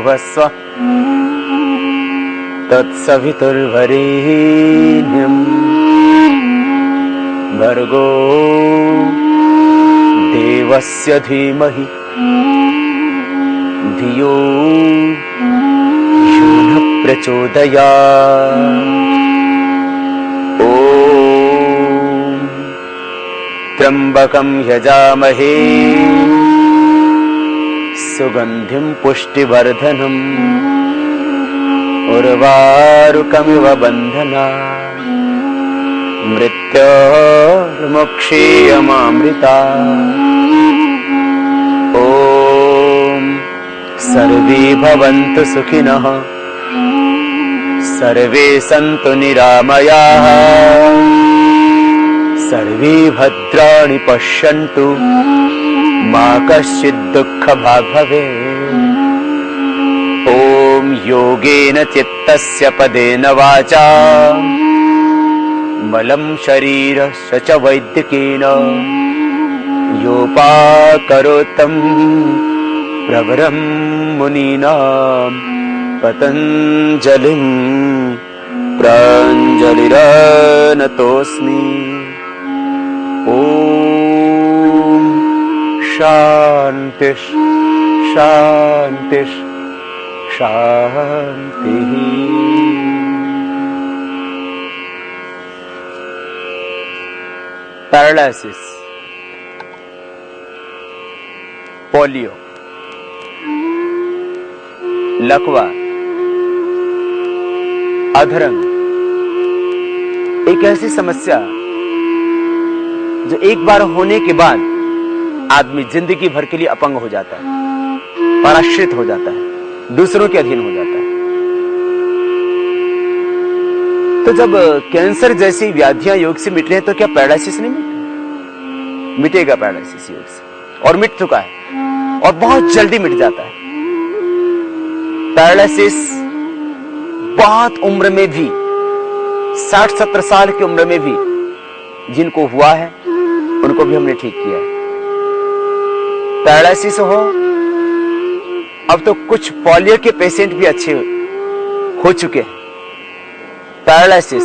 भूर्भुवस्सुः तत्सवितुर्वरेण्यं भर्गो देवस्य धीमहि धियो यो न प्रचोदयात्। ॐ त्र्यम्बकं यजामहे सुगन्धिं पुष्टिवर्धनम् उर्वारुकमिव बन्धनात् मृत्योर्मुक्षीयमामृतात्। ॐ सर्वे भवन्तु सुखिनः सर्वे सन्तु निरामयाः सर्वे भद्राणि पश्यन्तु मा कश्चित् दुःखभाग् भवेत्। ॐ योगेन चित्तस्य पदेन वाचा मलं शरीरस्य च वैद्यकेन योपाकरोतं प्रवरं मुनीनां पतञ्जलिं प्राञ्जलिरनतोऽस्मि। ॐ शान्ति शान्ति शान्तिः। पैरालिसिस, पोलियो, लकवा, अधरंग एक ऐसी समस्या जो एक बार होने के बाद आदमी जिंदगी भर के लिए अपंग हो जाता है, पराश्रित हो जाता है, दूसरों के अधीन हो जाता है। तो जब कैंसर जैसी व्याधियां योग से मिट रही हैं तो क्या पैरालिसिस नहीं मिटेगा? पैरालिसिस योग से, और मिट चुका है और बहुत जल्दी मिट जाता है। पैरालिसिस बहुत उम्र में भी, 60-70 साल की उम्र में भी जिनको हुआ है उनको भी हमने ठीक किया है। पैरालिसिस अब तो कुछ पोलियो के पेशेंट भी अच्छे हो चुके हैं। पैरालिसिस,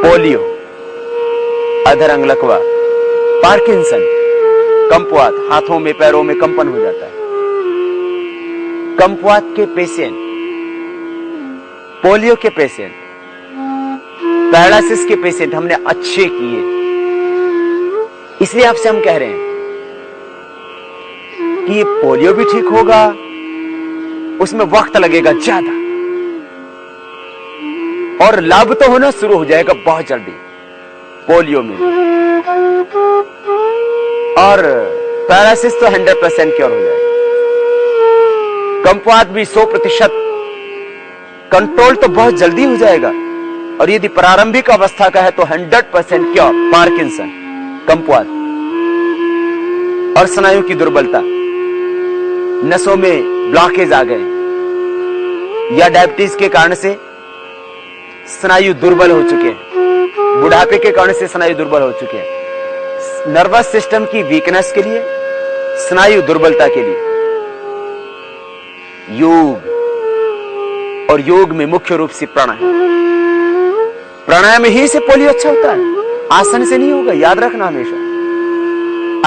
पोलियो, अधरंग, लकवा, पार्किंसन, कंपवात, हाथों में पैरों में कंपन हो जाता है। कंपवात के पेशेंट, पोलियो के पेशेंट, पैरालिसिस के पेशेंट हमने अच्छे किए। इसलिए आपसे हम कह रहे हैं कि ये पोलियो भी ठीक होगा, उसमें वक्त लगेगा ज्यादा, और लाभ तो होना शुरू हो जाएगा बहुत जल्दी पोलियो में, और पैरालिसिस तो 100% क्योर हो जाएगा। कंपवात भी 100% कंट्रोल तो बहुत जल्दी हो जाएगा, और यदि प्रारंभिक अवस्था का है तो 100% क्योर। पार्किंसन, कंपवात और स्नायु की दुर्बलता, नसों में ब्लॉकेज आ गए या डायबिटीज के कारण से स्नायु दुर्बल हो चुके हैं, बुढ़ापे के कारण से स्नायु दुर्बल हो चुके हैं, नर्वस सिस्टम की वीकनेस के लिए, स्नायु दुर्बलता के लिए योग, और योग में मुख्य रूप से प्राणायाम। प्राणायाम ही से पोलियो अच्छा होता है, आसन से नहीं होगा, याद रखना हमेशा।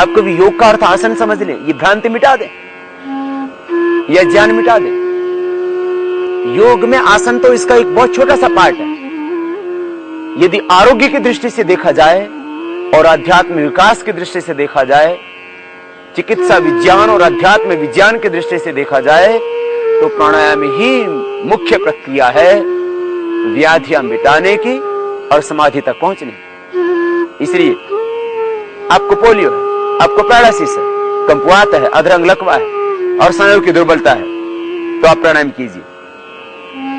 आप कभी योग का अर्थ आसन समझ लें, ये भ्रांति मिटा दें, यह ज्ञान मिटा दें। योग में आसन तो इसका एक बहुत छोटा सा पार्ट है। यदि आरोग्य की दृष्टि से देखा जाए और अध्यात्म विकास की दृष्टि से देखा जाए, चिकित्सा विज्ञान और अध्यात्म विज्ञान की दृष्टि से देखा जाए, तो प्राणायाम ही मुख्य प्रक्रिया है व्याधियां मिटाने की और समाधि तक पहुंचने की। इसलिए आपको पोलियो है, आपको पैरालिसिस है, कंपवात है, अधरंग, लकवा है और स्नायु की दुर्बलता है, तो आप प्राणायाम कीजिए।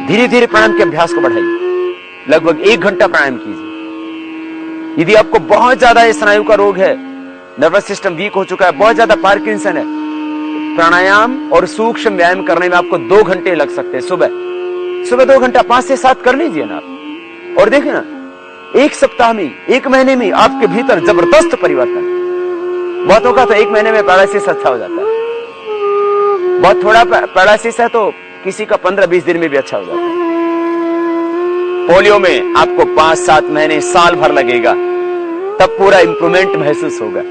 धीरे धीरे प्राणायाम के अभ्यास को बढ़ाइए, लगभग 1 घंटा प्राणायाम कीजिए। यदि आपको बहुत ज्यादा स्नायु का रोग है, नर्वस सिस्टम वीक हो चुका है, बहुत ज्यादा पार्किंसन है, प्राणायाम और सूक्ष्म व्यायाम करने में आपको 2 घंटे लग सकते हैं। सुबह 2 घंटा 5 से 7 कर लीजिए ना, और देखिए ना, 1 सप्ताह में, 1 महीने में आपके भीतर जबरदस्त परिवर्तन। बहुतों का तो 1 महीने में पैरालिसिस अच्छा हो जाता है, बहुत थोड़ा पैरालिसिस है तो किसी का 15-20 दिन में भी अच्छा हो जाता है। पोलियो में आपको 5-7 महीने, साल भर लगेगा, तब पूरा इंप्रूवमेंट महसूस होगा।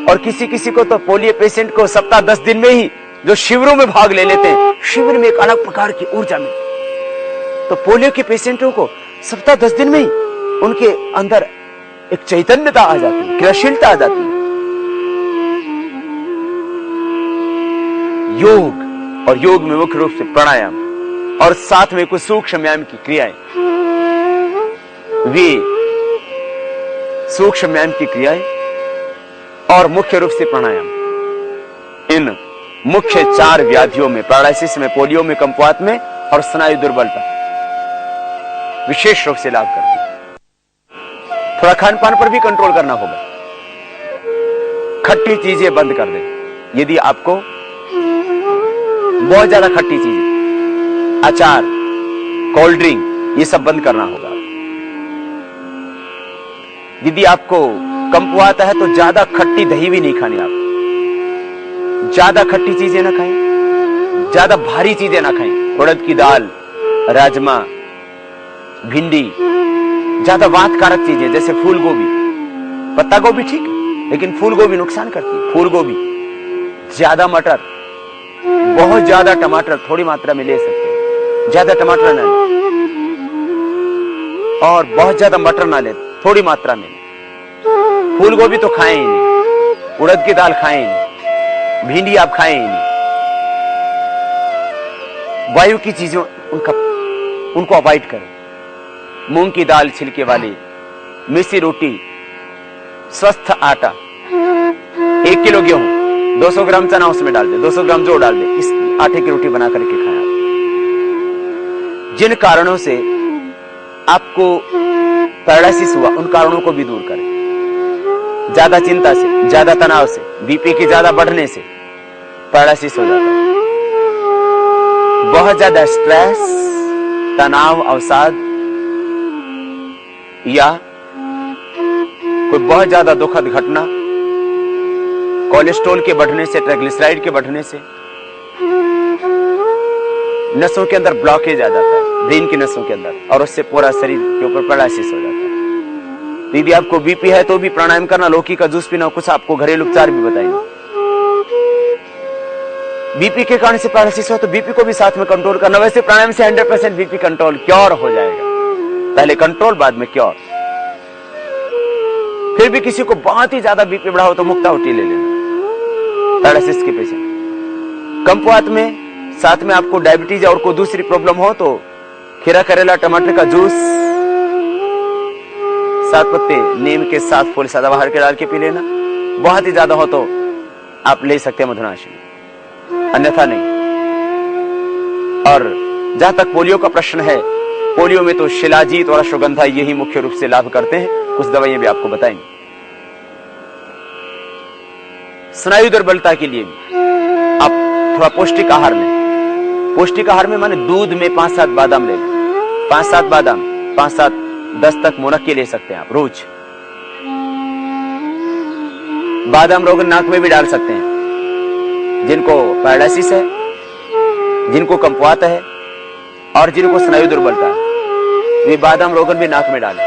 और किसी किसी को तो पोलियो पेशेंट को सप्ताह 10 दिन में ही, जो शिविरों में भाग ले लेते हैं, शिविर में एक अलग प्रकार की ऊर्जा मिलती। तो पोलियो के पेशेंटों को सप्ताह 10 दिन में ही उनके अंदर एक चैतन्यता आ जाती है, क्रियाशीलता आ जाती है। योग, और योग में मुख्य रूप से प्राणायाम और साथ में कुछ सूक्ष्म व्यायाम की क्रियाएं, वे सूक्ष्म व्यायाम की क्रियाएं और मुख्य रूप से प्राणायाम, इन मुख्य 4 व्याधियों में, पैरालिसिस में, पोलियो में, कम्पवात में और स्नायु दुर्बलता विशेष रूप से लाभ करती है। थोड़ा खान पान पर भी कंट्रोल करना होगा। खट्टी चीजें बंद कर दें। यदि आपको बहुत ज्यादा खट्टी चीजें, अचार, कोल्ड ड्रिंक, ये सब बंद करना होगा। यदि आपको कम्पवात है तो ज्यादा खट्टी दही भी नहीं खानी। आप ज्यादा खट्टी चीजें ना खाएं, ज्यादा भारी चीजें ना खाएं। उड़द की दाल, राजमा, भिंडी, ज्यादा वात कारक चीजें जैसे फूल गोभी, पत्ता गोभी ठीक है, लेकिन फूल गोभी नुकसान करती है। फूल गोभी, ज्यादा मटर, बहुत ज्यादा टमाटर थोड़ी मात्रा में ले सकते हैं, ज्यादा टमाटर ना ले, और बहुत ज्यादा मटर ना ले, थोड़ी मात्रा में। फूल गोभी तो खाएं ही नहीं, उड़द की दाल खाएं ही नहीं, भिंडी आप खाएं ही नहीं। वायु की चीजों उनको अवॉइड करें। मूंग की दाल छिलके वाली, मिसी रोटी, स्वस्थ आटा, 1 किलो गेहूं, 200 ग्राम चना उसमें डाल दे, 200 ग्राम जो डाल दे, इस आटे की रोटी बना करके खाएं। जिन कारणों से आपको पैरालिसिस हुआ, उन कारणों को भी दूर करें। ज्यादा चिंता से, ज्यादा तनाव से, बीपी के ज्यादा बढ़ने से पैरालिसिस हो जाता है। बहुत ज्यादा स्ट्रेस, तनाव, अवसाद, या कोई बहुत ज्यादा दुखद घटना, कोलेस्ट्रॉल के बढ़ने से, ट्राइग्लिसराइड के बढ़ने से नसों के अंदर ब्लॉकेज आ जाता है, ब्रेन की नसों के अंदर, और उससे पूरा शरीर के ऊपर पैरालिसिस हो जाता है। यदि आपको बीपी है तो भी प्राणायाम करना, लौकी का जूस पीना, कुछ आपको घरेलू उपचार भी बताएंगे। बीपी के कारण से पैरालिसिस हो तो बीपी को भी साथ में कंट्रोल करना। वैसे प्राणायाम से 100% बीपी कंट्रोल, क्योर हो जाएगा। पहले कंट्रोल, बाद में क्योर। फिर भी किसी को बहुत ही ज्यादा बीपी बढ़ा हो तो मुक्तावटी ले लेना, पैरालिसिस के पेशेंट। कम्पवात में साथ में आपको डायबिटीज और कोई दूसरी प्रॉब्लम हो तो खीरा, करेला, टमाटर का जूस, 7 पत्ते नीम के 7 फूल सदाबहार के डाल के पी लेना। बहुत ही ज्यादा हो तो आप ले सकते हैं मधुनाशिनी, अन्यथा नहीं। और जहां तक पोलियो का प्रश्न है, पोलियो में तो शिलाजीत और अश्वगंधा यही मुख्य रूप से लाभ करते हैं। कुछ दवाइयां भी आपको बताएंगे। स्नायु दुर्बलता के लिए भी आप थोड़ा पौष्टिक आहार लें। पौष्टिक आहार में माने दूध में 5-7 बादाम ले लें, 5-7 बादाम, 5-7-10 तक मुनक्के ले सकते हैं आप रोज। बादाम रोगन नाक में भी डाल सकते हैं। जिनको पैरालिसिस है, जिनको कम्पवात है और जिनको स्नायु दुर्बलता है, वे बादाम रोगन भी नाक में डालें,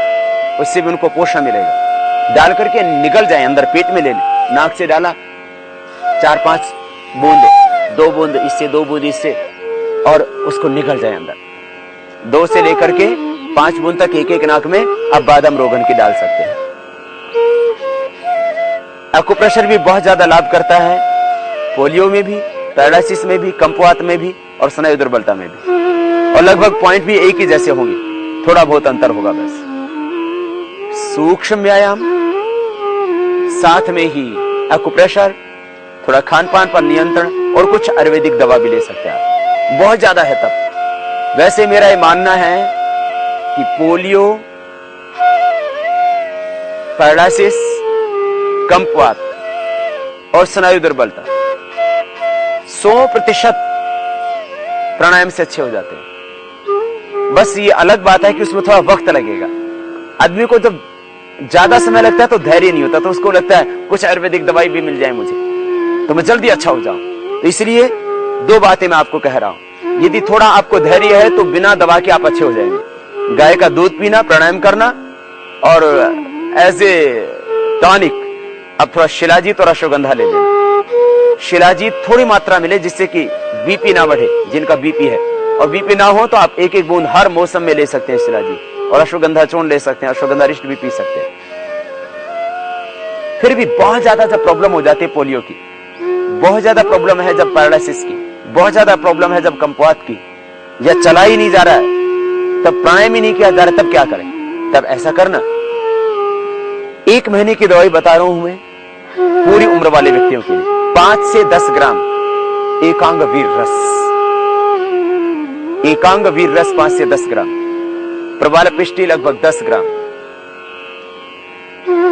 उससे भी उनको पोषण मिलेगा। डाल करके निगल जाए अंदर, पेट में ले लें। नाक से डाला 4-5 बूंद, 2 बूंद इससे, 2 बूंद इससे, और उसको निगल जाए अंदर। 2 से लेकर के 5 बूंद तक एक नाक में आप बादाम रोगन की डाल सकते हैं। एक्यूप्रेशर भी बहुत ज्यादा लाभ करता है, पोलियो में भी, पैरालिसिस में भी, कम्पवात में भी और स्नायु दुर्बलता में भी। और लगभग पॉइंट भी एक ही जैसे होंगे, थोड़ा बहुत अंतर होगा बस। सूक्ष्म व्यायाम, साथ में ही एक्यूप्रेशर, थोड़ा खान पान पर नियंत्रण और कुछ आयुर्वेदिक दवा भी ले सकते हैं आप। बहुत ज्यादा है तब। वैसे मेरा ये मानना है कि पोलियो, पैरालिसिस, कम्पवात और स्नायु दुर्बलता 100% प्राणायाम से अच्छे हो जाते हैं। बस ये अलग बात है कि उसमें थोड़ा वक्त लगेगा। आदमी को जब ज्यादा समय लगता है तो धैर्य नहीं होता, तो उसको लगता है कुछ आयुर्वेदिक दवाई भी मिल जाए मुझे तो मैं जल्दी अच्छा हो जाऊं। तो इसलिए दो बातें मैं आपको कह रहा हूं। यदि थोड़ा आपको धैर्य है तो बिना दवा के आप अच्छे हो जाएंगे। गाय का दूध पीना, प्राणायाम करना और एज ए टॉनिक अब थोड़ा शिलाजीत और अश्वगंधा ले लेना। शिलाजीत थोड़ी मात्रा मिले जिससे कि बीपी ना बढ़े, जिनका बीपी है, और बीपी ना हो तो आप एक एक बूंद हर मौसम में ले सकते हैं शिलाजीत, और अश्वगंधा चूर्ण ले सकते हैं, अश्वगंधा रिष्ट भी पी सकते हैं। फिर भी बहुत ज्यादा जब प्रॉब्लम हो जाती है पोलियो की, बहुत ज्यादा प्रॉब्लम है जब पैरालिसिस की, बहुत ज्यादा प्रॉब्लम है जब कम्पवात की, या चला ही नहीं जा रहा है, तब प्राणायाम ही नहीं किया जा रहा, तब क्या करें? तब ऐसा करना, 1 महीने की दवाई बता रहा हूं मैं पूरी उम्र वाले व्यक्तियों के लिए। 5 से 10 ग्राम एकांग वीर रस, एकांग वीर रस 5 से 10 ग्राम, प्रवाल पिष्टी लगभग 10 ग्राम,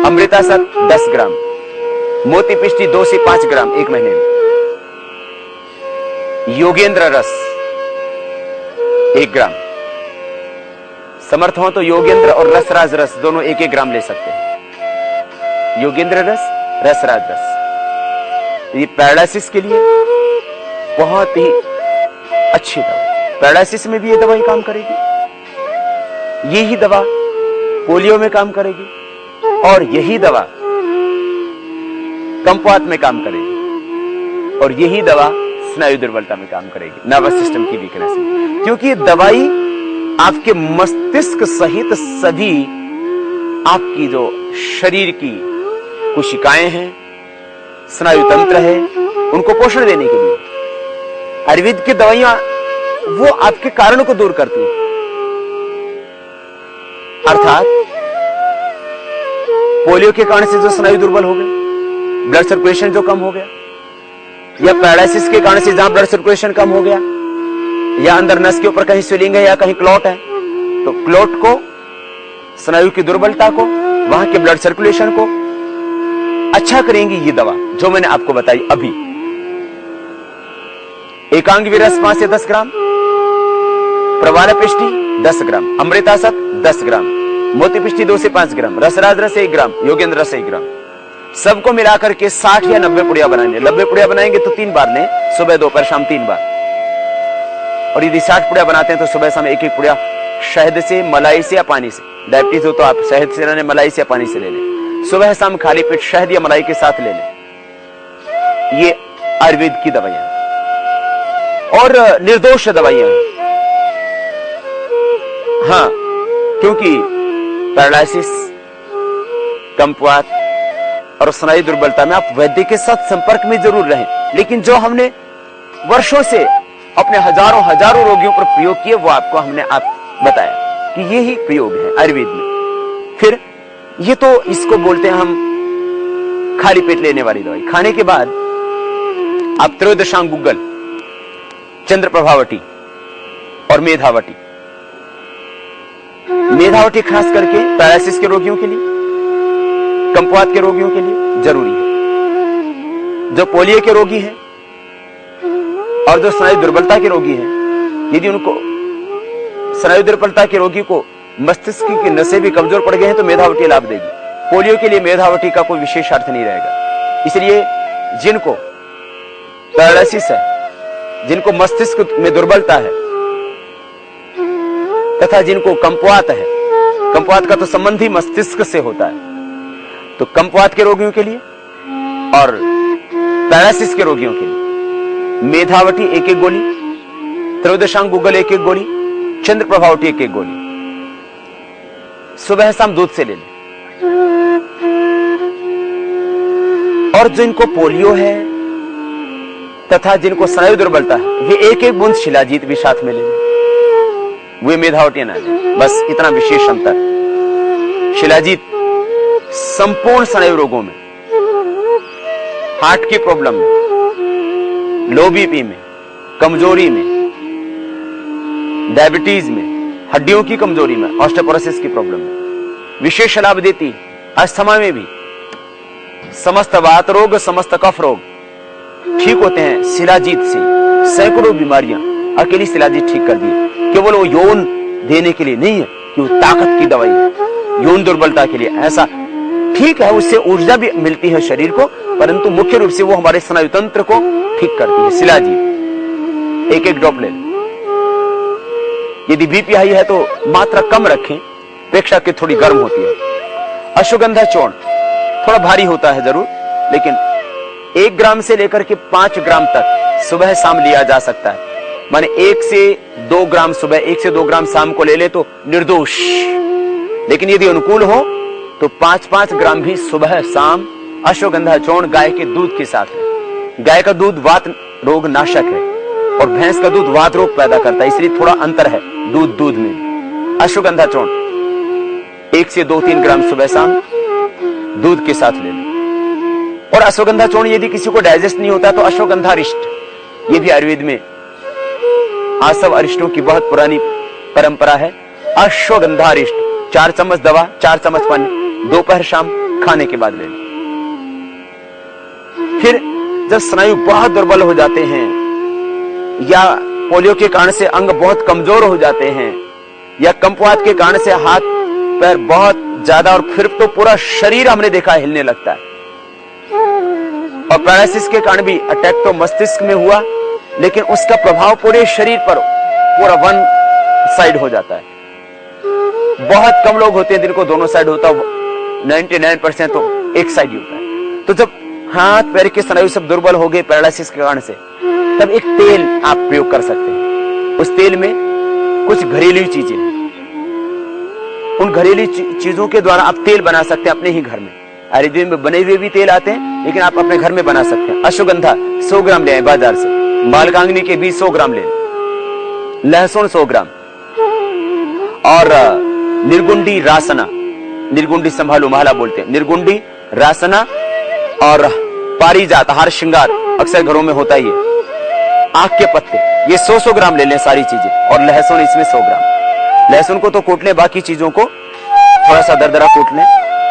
अमृतासत 10 ग्राम, मोती पिष्टी 2 से 5 ग्राम 1 महीने में, योगेंद्र रस 1 ग्राम, समर्थ हो तो योगेंद्र और रसराज रस दोनों 1-1 ग्राम ले सकते हैं। योगेंद्र रस, रसराज रस, ये पैरालिसिस के लिए बहुत ही अच्छी दवा। पैरालिसिस में भी ये दवाई काम करेगी, यही दवा पोलियो में काम करेगी, और यही दवा कम्पवात में काम करेगी, और यही दवा स्नायु दुर्बलता में काम करेगी, नर्वस सिस्टम की वीकनेस में। क्योंकि ये दवाई आपके मस्तिष्क सहित सभी आपकी जो शरीर की कोशिकाएं हैं, स्नायु तंत्र है, उनको पोषण देने के लिए। आयुर्वेद की दवाइयां वो आपके कारणों को दूर करती हैं, अर्थात पोलियो के कारण से जो स्नायु दुर्बल हो गए, ब्लड सर्कुलेशन जो कम हो गया, या पैरालिसिस के कारण से जहां ब्लड सर्कुलेशन कम हो गया, या अंदर नस के ऊपर कहीं स्वेलिंग है या कहीं क्लॉट है, तो क्लॉट को, स्नायु की दुर्बलता को, वहां के ब्लड सर्कुलेशन को अच्छा करेंगी ये दवा जो मैंने आपको बताई अभी। एकांग वीरस 5 से 10 ग्राम, प्रवाल पिष्टी 10 ग्राम, अमृतासत 10 ग्राम, मोती पिष्टी 2 से 5 ग्राम, रसराज रस 1 ग्राम, योगेंद्र रस 1 ग्राम, सबको मिलाकर के 60 या 90 पुड़िया बनाएंगे। 90 पुड़िया बनाएंगे तो 3 बार लें, सुबह दोपहर शाम 3 बार। और यदि 60 पुड़िया बनाते हैं तो सुबह शाम 1-1 पुड़िया शहद से, मलाई से या पानी से। डायबिटीज हो तो आप शहद से लें, मलाई से या पानी से ले लें। सुबह शाम खाली पेट शहद या मलाई के साथ ले लें। ये आयुर्वेद की दवाइयां और निर्दोष दवाइयां हैं। हाँ, क्योंकि पैरालिसिस, कम्पवात और स्नायु दुर्बलता में आप वैद्य के साथ संपर्क में जरूर रहें, लेकिन जो हमने वर्षों से अपने हजारों रोगियों पर प्रयोग किए वो आपको हमने बताया कि ये ही प्रयोग है आयुर्वेद में। फिर ये तो इसको बोलते हैं हम खाली पेट लेने वाली दवाई। खाने के बाद आप त्रयोदशांग गुग्गल, चंद्र प्रभावटी और मेधावटी, मेधावटी खास करके पैरालिसिस के रोगियों के लिए, कम्पवात के रोगियों के लिए जरूरी है। जो पोलियो के रोगी हैं और जो स्नायु दुर्बलता के रोगी हैं, यदि उनको स्नायु दुर्बलता के रोगी को मस्तिष्क की नसें भी कमजोर पड़ गए हैं तो मेधावटी लाभ देगी। पोलियो के लिए मेधावटी का कोई विशेष अर्थ नहीं रहेगा। इसलिए जिनको पैरालिसिस है, जिनको मस्तिष्क में दुर्बलता है तथा जिनको कम्पवात है, कम्पवात का तो संबंध ही मस्तिष्क से होता है, तो कम्पवात के रोगियों के लिए और पैरालिसिस के रोगियों के लिए मेधावटी 1-1 गोली, त्रयोदशांग गुग्गल 1-1 गोली, चंद्र प्रभावटी 1-1 गोली सुबह शाम दूध से ले लें। और जिनको पोलियो है तथा जिनको स्नायु दुर्बलता है वे 1-1 बूंद शिलाजीत भी साथ में ले लें, वे मेधावटी ना लें। बस इतना विशेष अंतर। शिलाजीत संपूर्ण स्नायु रोगों में, हार्ट की प्रॉब्लम में, लो बीपी में, कमजोरी में, डायबिटीज में, हड्डियों की कमजोरी में, ऑस्टियोपोरोसिस की प्रॉब्लम में विशेष लाभ देती। अस्थमा में भी समस्त वात रोग, समस्त कफ रोग ठीक होते हैं शिलाजीत से। सैकड़ों बीमारियां अकेली शिलाजीत ठीक कर दी। केवल वो यौन देने के लिए नहीं है कि वो ताकत की दवाई है, यौन दुर्बलता के लिए ऐसा ठीक है, उससे ऊर्जा भी मिलती है शरीर को, परंतु मुख्य रूप से वो हमारे स्नायु तंत्र को ठीक करती है शिलाजीत। एक एक ड्रॉप ले लें। यदि बीपी हाई है तो मात्रा कम रखें, अपेक्षा की थोड़ी गर्म होती है। अश्वगंधा चूर्ण थोड़ा भारी होता है जरूर, लेकिन 1 ग्राम से लेकर के 5 ग्राम तक सुबह शाम लिया जा सकता है। माने 1 से 2 ग्राम सुबह, 1 से 2 ग्राम शाम को ले ले तो निर्दोष। लेकिन यदि अनुकूल हो तो 5-5 ग्राम भी सुबह शाम अश्वगंधा चूर्ण गाय के दूध के साथ है। गाय का दूध वात रोग नाशक है और भैंस का दूध वात रोग पैदा करता है, इसलिए थोड़ा अंतर है दूध में। अश्वगंधा चूर्ण 1 से 2-3 ग्राम सुबह शाम दूध के साथ ले लें। और अश्वगंधा चूर्ण यदि किसी को डाइजेस्ट नहीं होता तो अश्वगंधा अरिष्ट, ये भी आयुर्वेद में आसव अरिष्टों की बहुत पुरानी परंपरा है। अश्वगंधा अरिष्ट 4 चम्मच दवा, 4 चम्मच पानी, दोपहर शाम खाने के बाद ले लें। फिर जब स्नायु बहुत दुर्बल हो जाते हैं या पोलियो के कारण से अंग बहुत कमजोर हो जाते हैं या कंपवात के कारण से हाथ पैर बहुत ज्यादा और फिर तो पूरा शरीर हमने देखा हिलने लगता है, और पैरालिसिस के कारण भी अटैक तो मस्तिष्क में हुआ लेकिन उसका प्रभाव पूरे शरीर पर पूरा वन साइड हो जाता है। बहुत कम लोग होते हैं जिनको दोनों साइड होता है, 99% तो एक साइड ही होता है। तो जब हाथ पैर के स्नायु सब दुर्बल हो गए पैरालिसिस के कारण से, तब एक तेल आप प्रयोग कर सकते हैं। उस तेल में कुछ घरेलू चीजें, उन घरेलू चीजों के द्वारा आप तेल बना सकते हैं अपने ही घर में। आयुर्वेद में बने हुए भी तेल आते हैं, लेकिन आप अपने घर में बना सकते हैं। अश्वगंधा 100 ग्राम ले आए बाजार से, बालकांगनी के बीज 100 ग्राम ले, लहसुन 100 ग्राम, और निर्गुंडी रासना, निर्गुंडी संभालू महला बोलते हैं, निर्गुंडी रासना और पारिजात हार श्रृंगार अक्सर घरों में होता ही है, आंख के पत्ते, ये 100-100 ग्राम ले लें सारी चीजें, और लहसुन इसमें 100 ग्राम। लहसुन को तो कूट लें, बाकी चीजों को थोड़ा सा दरदरा कूट लें,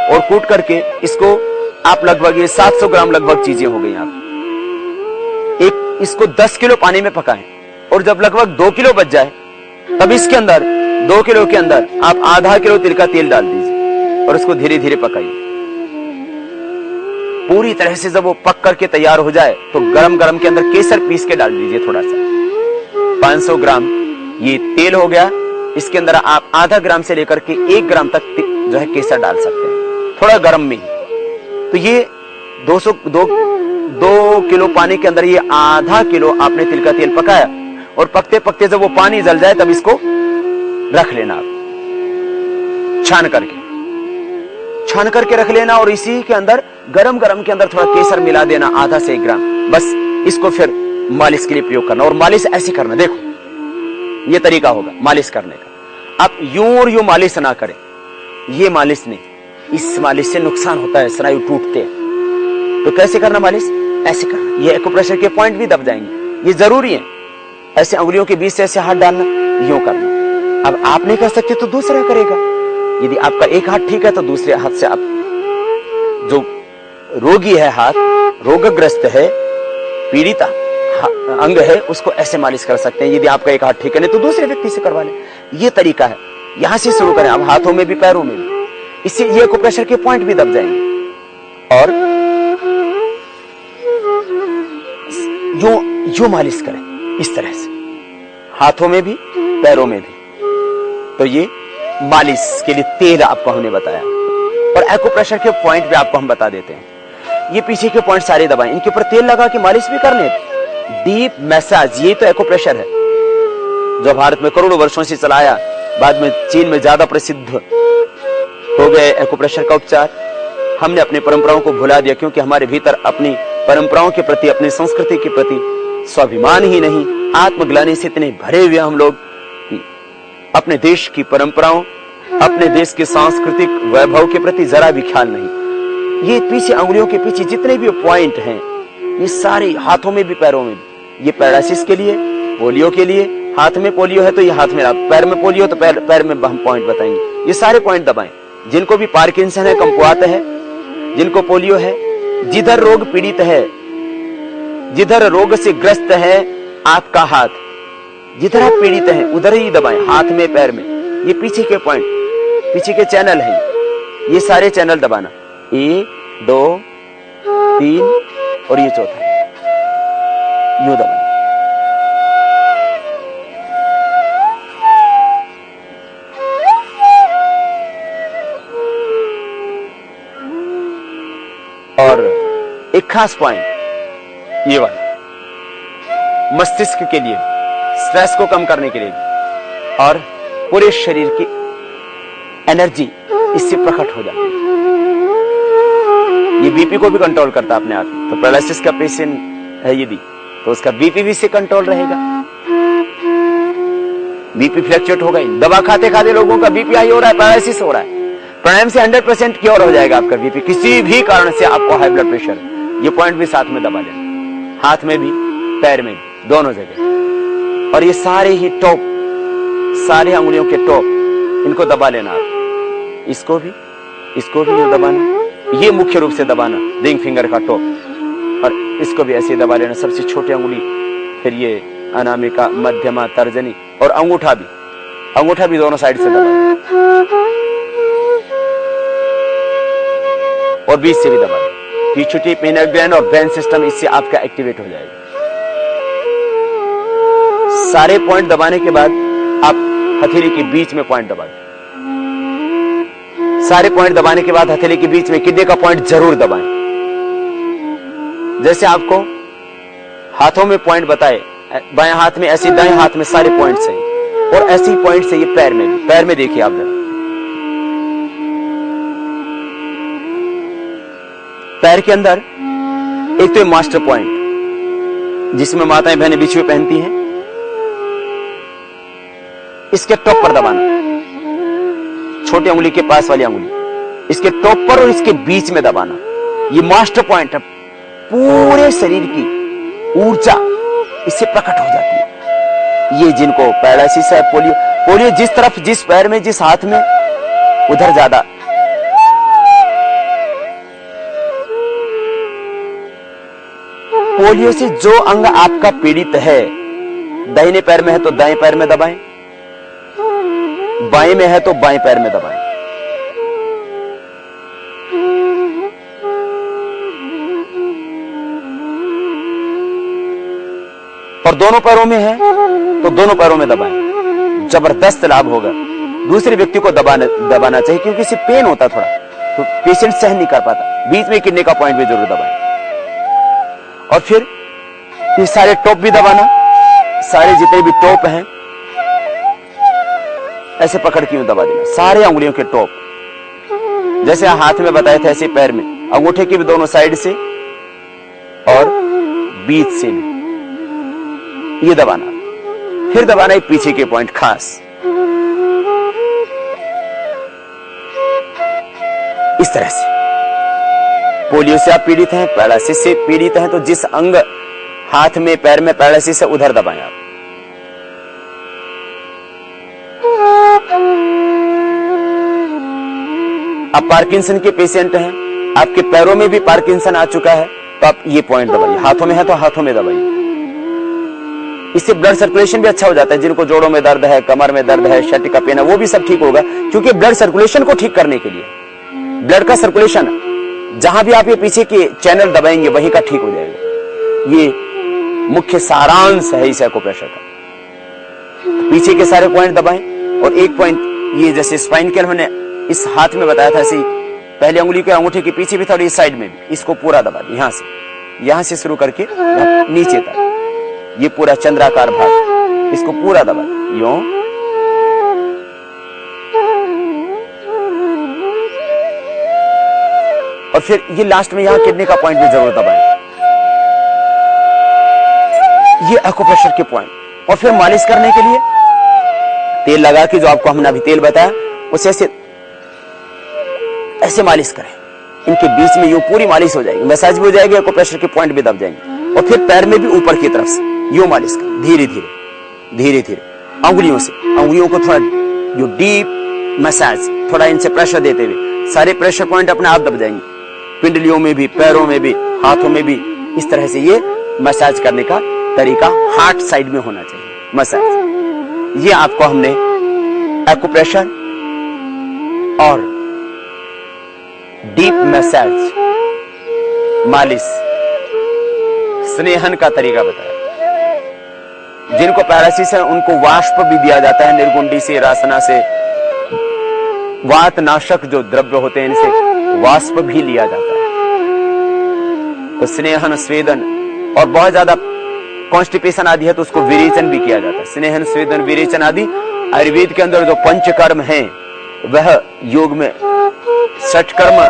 और कूट करके इसको आप लगभग ये 700 ग्राम लगभग चीजें हो गई आप एक, इसको 10 किलो पानी में पकाएं, और जब लगभग 2 किलो बच जाए तब इसके अंदर 2 किलो के अंदर आप आधा किलो तिल का तेल डाल दीजिए और उसको धीरे धीरे पकाइए। पूरी तरह से जब वो पक करके तैयार हो जाए तो गरम गरम के अंदर केसर पीस के डाल दीजिए थोड़ा सा। 500 ग्राम ये तेल हो गया, इसके अंदर आप आधा ग्राम से लेकर के 1 ग्राम तक जो है केसर डाल सकते हैं, थोड़ा गरम में ही। तो ये 2 किलो पानी के अंदर ये आधा किलो आपने तिल का तेल पकाया, और पकते पकते जब वो पानी जल जाए तब इसको रख लेना, आप छान करके रख लेना, और इसी के अंदर गरम गरम के अंदर थोड़ा केसर मिला देना, आधा से 1 ग्राम, बस इसको फिर मालिश के लिए प्रयोग करना। और मालिश ऐसी करना, देखो ये तरीका होगा मालिश करने का। आप यूं और यूं मालिश ना करें, ये मालिश नहीं, इस मालिश से नुकसान होता है, स्नायु टूटते हैं। तो कैसे करना मालिश? ऐसे करना, ये एक्यूप्रेशर के पॉइंट भी दब जाएंगे, ये जरूरी है। ऐसे उंगलियों के बीच से ऐसे हाथ डालना, यूं करना। अब आप नहीं कर सकते तो दूसरा करेगा। यदि आपका एक हाथ ठीक है तो दूसरे हाथ से आप, जो रोगी है, हाथ रोगग्रस्त है, पीड़ित अंग है, उसको ऐसे मालिश कर सकते हैं। यदि आपका एक हाथ ठीक है, नहीं तो दूसरे व्यक्ति से करवा लें। ये तरीका है, यहां से शुरू करें, अब हाथों में भी पैरों में भी, इससे ये एक्यूप्रेशर के पॉइंट भी दब जाएंगे। और यूं मालिश करें, इस तरह से, हाथों में भी पैरों में भी। तो ये मालिश के लिए तेल आपको हमने बताया, और एक्यूप्रेशर के पॉइंट भी आपको हम बता देते हैं। ये पीछे के पॉइंट सारे दबाएं, इनके ऊपर तेल लगा के मालिश भी कर लें, डीप मैसाज, ये तो एक्यूप्रेशर है जो भारत में करोड़ों वर्षों से चलाया, बाद में चीन में ज्यादा प्रसिद्ध हो गए एक्यूप्रेशर का उपचार। हमने अपनी परंपराओं को भुला दिया, क्योंकि हमारे भीतर अपनी परंपराओं के प्रति, अपनी संस्कृति के प्रति स्वाभिमान ही नहीं, आत्मग्लानि से इतने भरे हुए हम लोग, अपने देश की परंपराओं, अपने देश के सांस्कृतिक वैभव के प्रति जरा भी ख्याल नहीं। ये पीछे अंगुलियों के पीछे जितने भी पॉइंट हैं, ये सारे हाथों में भी पैरों में भी, ये पैरालिसिस के लिए, पोलियो के लिए, हाथ में पोलियो है तो ये हाथ में, पैर में पोलियो तो पैर में हम पॉइंट बताएंगे। ये सारे पॉइंट दबाएं। जिनको भी पार्किंसन है, कंपवात है, जिनको पोलियो है, जिधर रोग पीड़ित है, जिधर रोग से ग्रस्त है आपका हाथ, जिधर आप पीड़ित हैं उधर ही दबाएं, हाथ में पैर में। ये पीछे के पॉइंट, पीछे के चैनल हैं, ये सारे चैनल दबाना, 1 2 3 और ये चौथा, यूं दबाना। एक खास पॉइंट ये वाला मस्तिष्क के लिए, स्ट्रेस को कम करने के लिए और पूरे शरीर की एनर्जी इससे प्रकट हो जाती है। ये बीपी को भी कंट्रोल करता है अपने आप में। तो पैरालिसिस का पेशेंट है यदि, तो उसका बीपी भी इससे कंट्रोल रहेगा। बीपी फ्लक्चुएट होगा ही। दवा खाते खाते लोगों का बीपी हाई हो रहा है, पैरालिसिस हो रहा है। प्राणायाम से 100% क्योर हो जाएगा आपका बीपी। किसी भी कारण से आपको हाई ब्लड प्रेशर, ये पॉइंट भी साथ में दबा लेना, हाथ में भी पैर में भी, दोनों जगह। और ये सारे ही टॉप, सारे अंगुलियों के टॉप, इनको दबा लेना आप। इसको भी दबाना, ये मुख्य रूप से दबाना, रिंग फिंगर का टॉप, और इसको भी ऐसे दबा लेना, सबसे छोटी अंगुली, फिर ये अनामिका, मध्यमा, तर्जनी और अंगूठा भी दोनों साइड से दबाना और बीच से भी दबाना। पीछूटी, पिनल ग्लैंड और ब्रेन सिस्टम इससे आपका एक्टिवेट हो जाएगा। सारे पॉइंट दबाने के बाद आप हथेली के बीच में पॉइंट दबा दें। सारे पॉइंट दबाने के बाद हथेली के बीच में किडनी का पॉइंट जरूर दबाएं। जैसे आपको हाथों में पॉइंट बताए, बाएं हाथ में ऐसे, दाएं हाथ में सारे पॉइंट्स हैं, और ऐसे ही पॉइंट्स है ये पैर में भी। पैर में देखिए आप जरा, पैर के अंदर एक तो मास्टर पॉइंट जिसमें माताएं बहनें बिछुए पहनती हैं, इसके टॉप पर दबाना, छोटी उंगली के पास वाली उंगली, इसके टॉप पर और इसके बीच में दबाना। ये मास्टर पॉइंट है। पूरे शरीर की ऊर्जा इससे प्रकट हो जाती है। ये जिनको पैरालिसिस है, पोलियो जिस तरफ, जिस पैर में, जिस हाथ में, उधर ज्यादा। पोलियो से जो अंग आपका पीड़ित है, दाहिने पैर में है तो दाएं पैर में दबाएं, बाएं में है तो बाएं पैर में दबाएं। और दोनों पैरों में है तो दोनों पैरों में दबाएं। जबरदस्त लाभ होगा। दूसरे व्यक्ति को दबाना चाहिए, क्योंकि इससे पेन होता थोड़ा, तो पेशेंट सहन नहीं कर पाता। बीच में किडनी का पॉइंट भी जरूर दबाएं। और फिर ये सारे टॉप भी दबाना, सारे जितने भी टॉप हैं ऐसे पकड़ के दबा देना, सारे अंगुलियों के टॉप। जैसे हाथ में बताए थे ऐसे पैर में, अंगूठे के भी दोनों साइड से और बीच से भी ये दबाना। फिर दबाना है पीछे के पॉइंट खास, इस तरह से। पोलियो से आप पीड़ित हैं, पैरालिसिस से पीड़ित हैं, तो जिस अंग हाथ में पैर में पैरालिसिस है उधर दबाएं आप। आप पार्किंसन के पेशेंट हैं, आपके पैरों में भी पार्किंसन आ चुका है, तो आप ये पॉइंट दबाइए। हाथों में है तो हाथों में दबाइए। इससे ब्लड सर्कुलेशन भी अच्छा हो जाता है। जिनको जोड़ों में दर्द है, कमर में दर्द है, शर्ट का पेन है, वो भी सब ठीक होगा, क्योंकि ब्लड सर्कुलेशन को ठीक करने के लिए, ब्लड का सर्कुलेशन जहां भी आप ये पीछे के चैनल दबाएंगे वहीं का ठीक हो जाएगा। ये मुख्य सारांश है इस एक्यूप्रेशर का। तो पीछे के सारे पॉइंट दबाएं, और एक पॉइंट ये जैसे स्पाइन के हमने इस हाथ में बताया था, ऐसे ही पहले उंगली के अंगूठे के पीछे भी था और इस साइड में भी, इसको पूरा दबा दें। यहां से शुरू करके नीचे तक, ये पूरा चंद्राकार भाग, इसको पूरा दबा दें यूं। और फिर ये लास्ट में यहां किडनी का पॉइंट भी जरूर दबाएं, ये एक्यूप्रेशर के पॉइंट। और फिर मालिश करने के लिए तेल लगा के, जो आपको हमने अभी तेल बताया, उसे ऐसे मालिश करें। इनके बीच में यूं पूरी मालिश हो जाएगी, मसाज भी हो जाएगी, एक्यूप्रेशर के पॉइंट भी दब जाएंगे। और फिर पैर में भी ऊपर की तरफ से यूं मालिश करें, धीरे धीरे अंगुलियों से, अंगुलियों को थोड़ा जो डीप मसाज, थोड़ा इनसे प्रेशर देते हुए सारे प्रेशर पॉइंट अपने आप दब जाएंगे। पिंडलियों में भी, पैरों में भी, हाथों में भी। इस तरह से ये मसाज करने का तरीका हार्ट साइड में होना चाहिए मसाज। ये आपको हमने एक्यूप्रेशर और डीप मसाज, मालिश, स्नेहन का तरीका बताया। जिनको पैरालिसिस है उनको वाष्प भी दिया जाता है, निर्गुंडी से, रासना से, वात नाशक जो द्रव्य होते हैं इनसे वाष्प भी लिया जाता है। तो स्नेहन स्वेदन, और बहुत ज्यादा कॉन्स्टिपेशन आदि है तो उसको विरेचन भी किया जाता है। स्नेहन स्वेदन विरेचन आदि आयुर्वेद के अंदर जो पंचकर्म है वह योग में षटकर्म,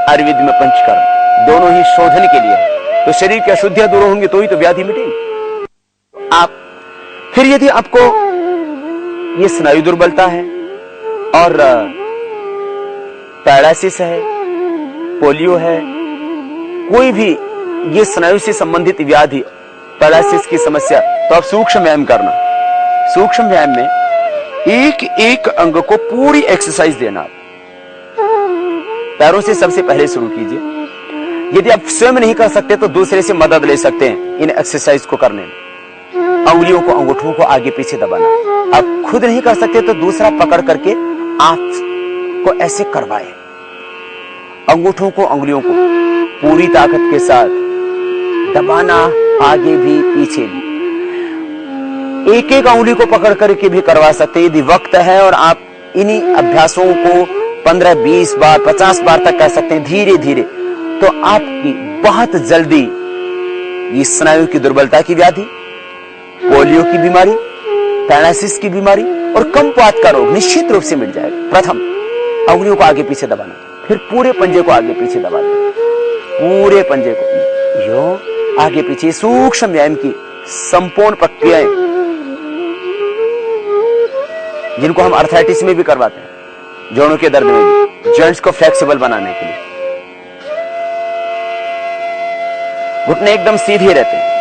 आयुर्वेद में पंचकर्म, दोनों ही शोधन के लिए है। तो शरीर की अशुद्धियां दूर होंगी तो ही तो व्याधि मिटेगी। आप फिर यदि आपको ये स्नायु दुर्बलता है और पैरालिसिस है, पोलियो है, कोई भी ये स्नायु से संबंधित व्याधि, पैरालिसिस की समस्या, तो आप सूक्ष्म व्यायाम करना। सूक्ष्म व्यायाम में एक एक अंग को पूरी एक्सरसाइज देना। पैरों से सबसे पहले शुरू कीजिए। यदि आप स्वयं नहीं कर सकते तो दूसरे से मदद ले सकते हैं इन एक्सरसाइज को करने में। अंगुलियों को, अंगूठों को आगे पीछे दबाना। आप खुद नहीं कर सकते तो दूसरा पकड़ करके आपको ऐसे करवाए। अंगूठों को, अंगुलियों को पूरी ताकत के साथ दबाना, आगे भी पीछे भी। एक एक अंगुली को पकड़ करके भी करवा सकते हैं यदि वक्त है, और आप इन्हीं अभ्यासों को 15, 20 बार, 50 बार तक कर सकते हैं धीरे धीरे। तो आपकी बहुत जल्दी ये स्नायु की दुर्बलता की व्याधि, पोलियो की बीमारी, पैरालिसिस की बीमारी और कमपात का रोग निश्चित रूप से मिट जाएगा। प्रथम अंगुलियों को आगे पीछे दबाना, फिर पूरे पंजे को आगे पीछे दबा देना, पूरे पंजे को यो आगे पीछे। सूक्ष्म व्यायाम की संपूर्ण प्रक्रियाएं जिनको हम अर्थराइटिस में भी करवाते हैं, जोड़ों के दर्द में भी, जॉइंट्स को फ्लेक्सिबल बनाने के लिए। घुटने एकदम सीधे रहते हैं,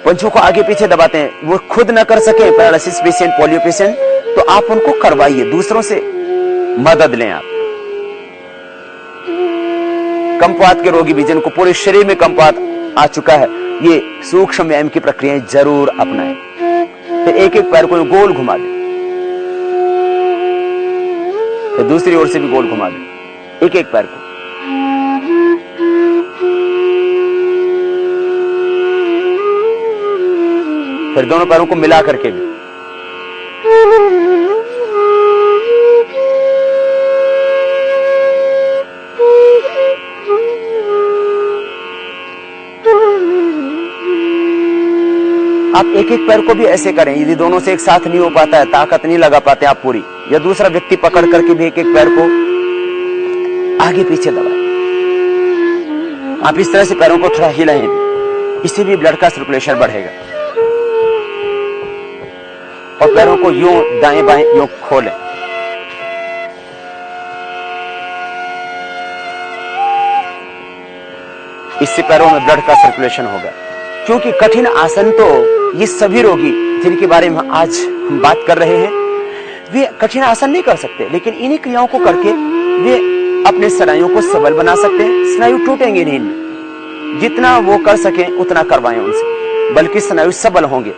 पंजों को आगे पीछे दबाते हैं। वो खुद न कर सके, पैरालिसिस पेशेंट, पोलियो पेशेंट, तो आप उनको करवाइए, दूसरों से मदद लें। आप कमपात के रोगी भी, जिनको पूरे शरीर में कमपात आ चुका है, ये सूक्ष्म व्यायाम की प्रक्रियाएं जरूर अपनाएं। फिर एक एक पैर को गोल घुमा दें, फिर दूसरी ओर से भी गोल घुमा दें, एक एक पैर को। फिर दोनों पैरों को मिला करके भी। आप एक एक पैर को भी ऐसे करें। यदि दोनों से एक साथ नहीं हो पाता है, ताकत नहीं लगा पाते आप पूरी, या दूसरा व्यक्ति पकड़ करके भी एक एक पैर को आगे पीछे दबाएं। आप इस तरह से पैरों को थोड़ा हिलाएं, इससे भी ब्लड का सर्कुलेशन बढ़ेगा। और पैरों को यूं दाएं बाएं यूं खोलें। इससे पैरों में ब्लड का सर्कुलेशन होगा। क्योंकि कठिन आसन तो ये सभी रोगी जिनके बारे में आज हम बात कर रहे हैं, वे कठिन आसन नहीं कर सकते, लेकिन इन्हीं क्रियाओं को करके वे अपने स्नायुओं को सबल बना सकते हैं। स्नायु टूटेंगे नहीं, जितना वो कर सकें उतना करवाएं उनसे, बल्कि स्नायु सबल होंगे।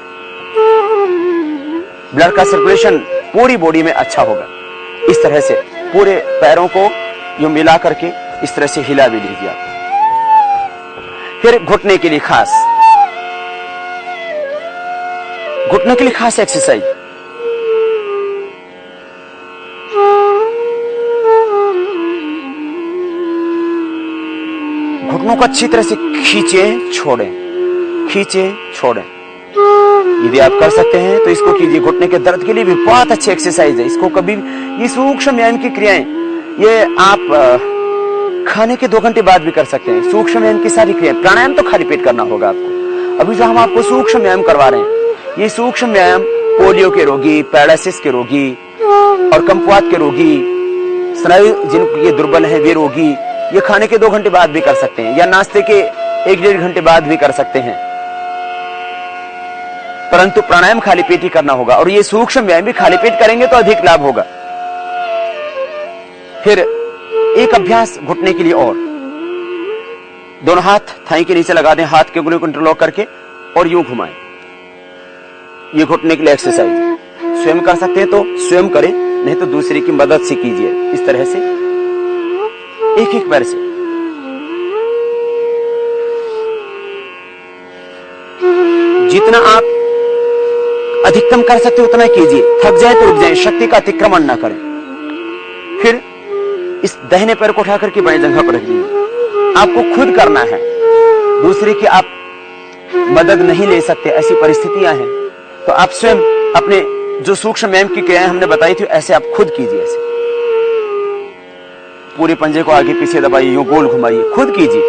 ब्लड का सर्कुलेशन पूरी बॉडी में अच्छा होगा। इस तरह से पूरे पैरों को यूं मिला करके इस तरह से हिला भी लीजिए आप। फिर घुटने के लिए खास, घुटने के लिए खास एक्सरसाइज। घुटनों को अच्छी तरह से खींचे छोड़ें, खींचे छोड़ें। यदि आप कर सकते हैं तो इसको कीजिए। घुटने के दर्द के लिए भी बहुत अच्छी एक्सरसाइज है। इसको कभी, ये सूक्ष्म व्यायाम की क्रियाएं, ये आप खाने के 2 घंटे बाद भी कर सकते हैं। सूक्ष्म व्यायाम की सारी क्रियाएं, प्राणायाम तो खाली पेट करना होगा आपको। अभी जो हम आपको सूक्ष्म व्यायाम करवा रहे हैं, ये सूक्ष्म व्यायाम पोलियो के रोगी, पैरालिसिस के रोगी और कमपात के रोगी, स्नायु जिनके दुर्बल है वे रोगी, ये खाने के 2 घंटे बाद भी कर सकते हैं, या नाश्ते के 1-1.5 घंटे बाद भी कर सकते हैं। परंतु प्राणायाम खाली पेट ही करना होगा, और ये सूक्ष्म व्यायाम भी खाली पेट करेंगे तो अधिक लाभ होगा। फिर एक अभ्यास घुटने के लिए और, दोनों हाथ थाई के नीचे लगा दें, हाथ के अंगुलियों को इंटरलॉक करके और यूं घुमाएं। ये घुटने के लिए एक्सरसाइज स्वयं कर सकते हैं तो स्वयं करें, नहीं तो दूसरे की मदद से कीजिए। इस तरह से एक एक पैर से। जितना आप अधिकतम कर सकते हो उतना कीजिए। थक जाए तो रुक जाए, शक्ति का अतिक्रमण ना करें। फिर इस दाहिने पैर को उठा करके बाएं जंघा पर रख दीजिए। आपको खुद करना है, दूसरे की आप मदद नहीं ले सकते, ऐसी परिस्थितियां हैं, तो आप स्वयं अपने जो सूक्ष्म व्यायाम की क्रियाएं हमने बताई थी ऐसे आप खुद कीजिए। ऐसे पूरे पंजे को आगे पीछे दबाइए, यूं गोल घुमाइए, खुद कीजिए।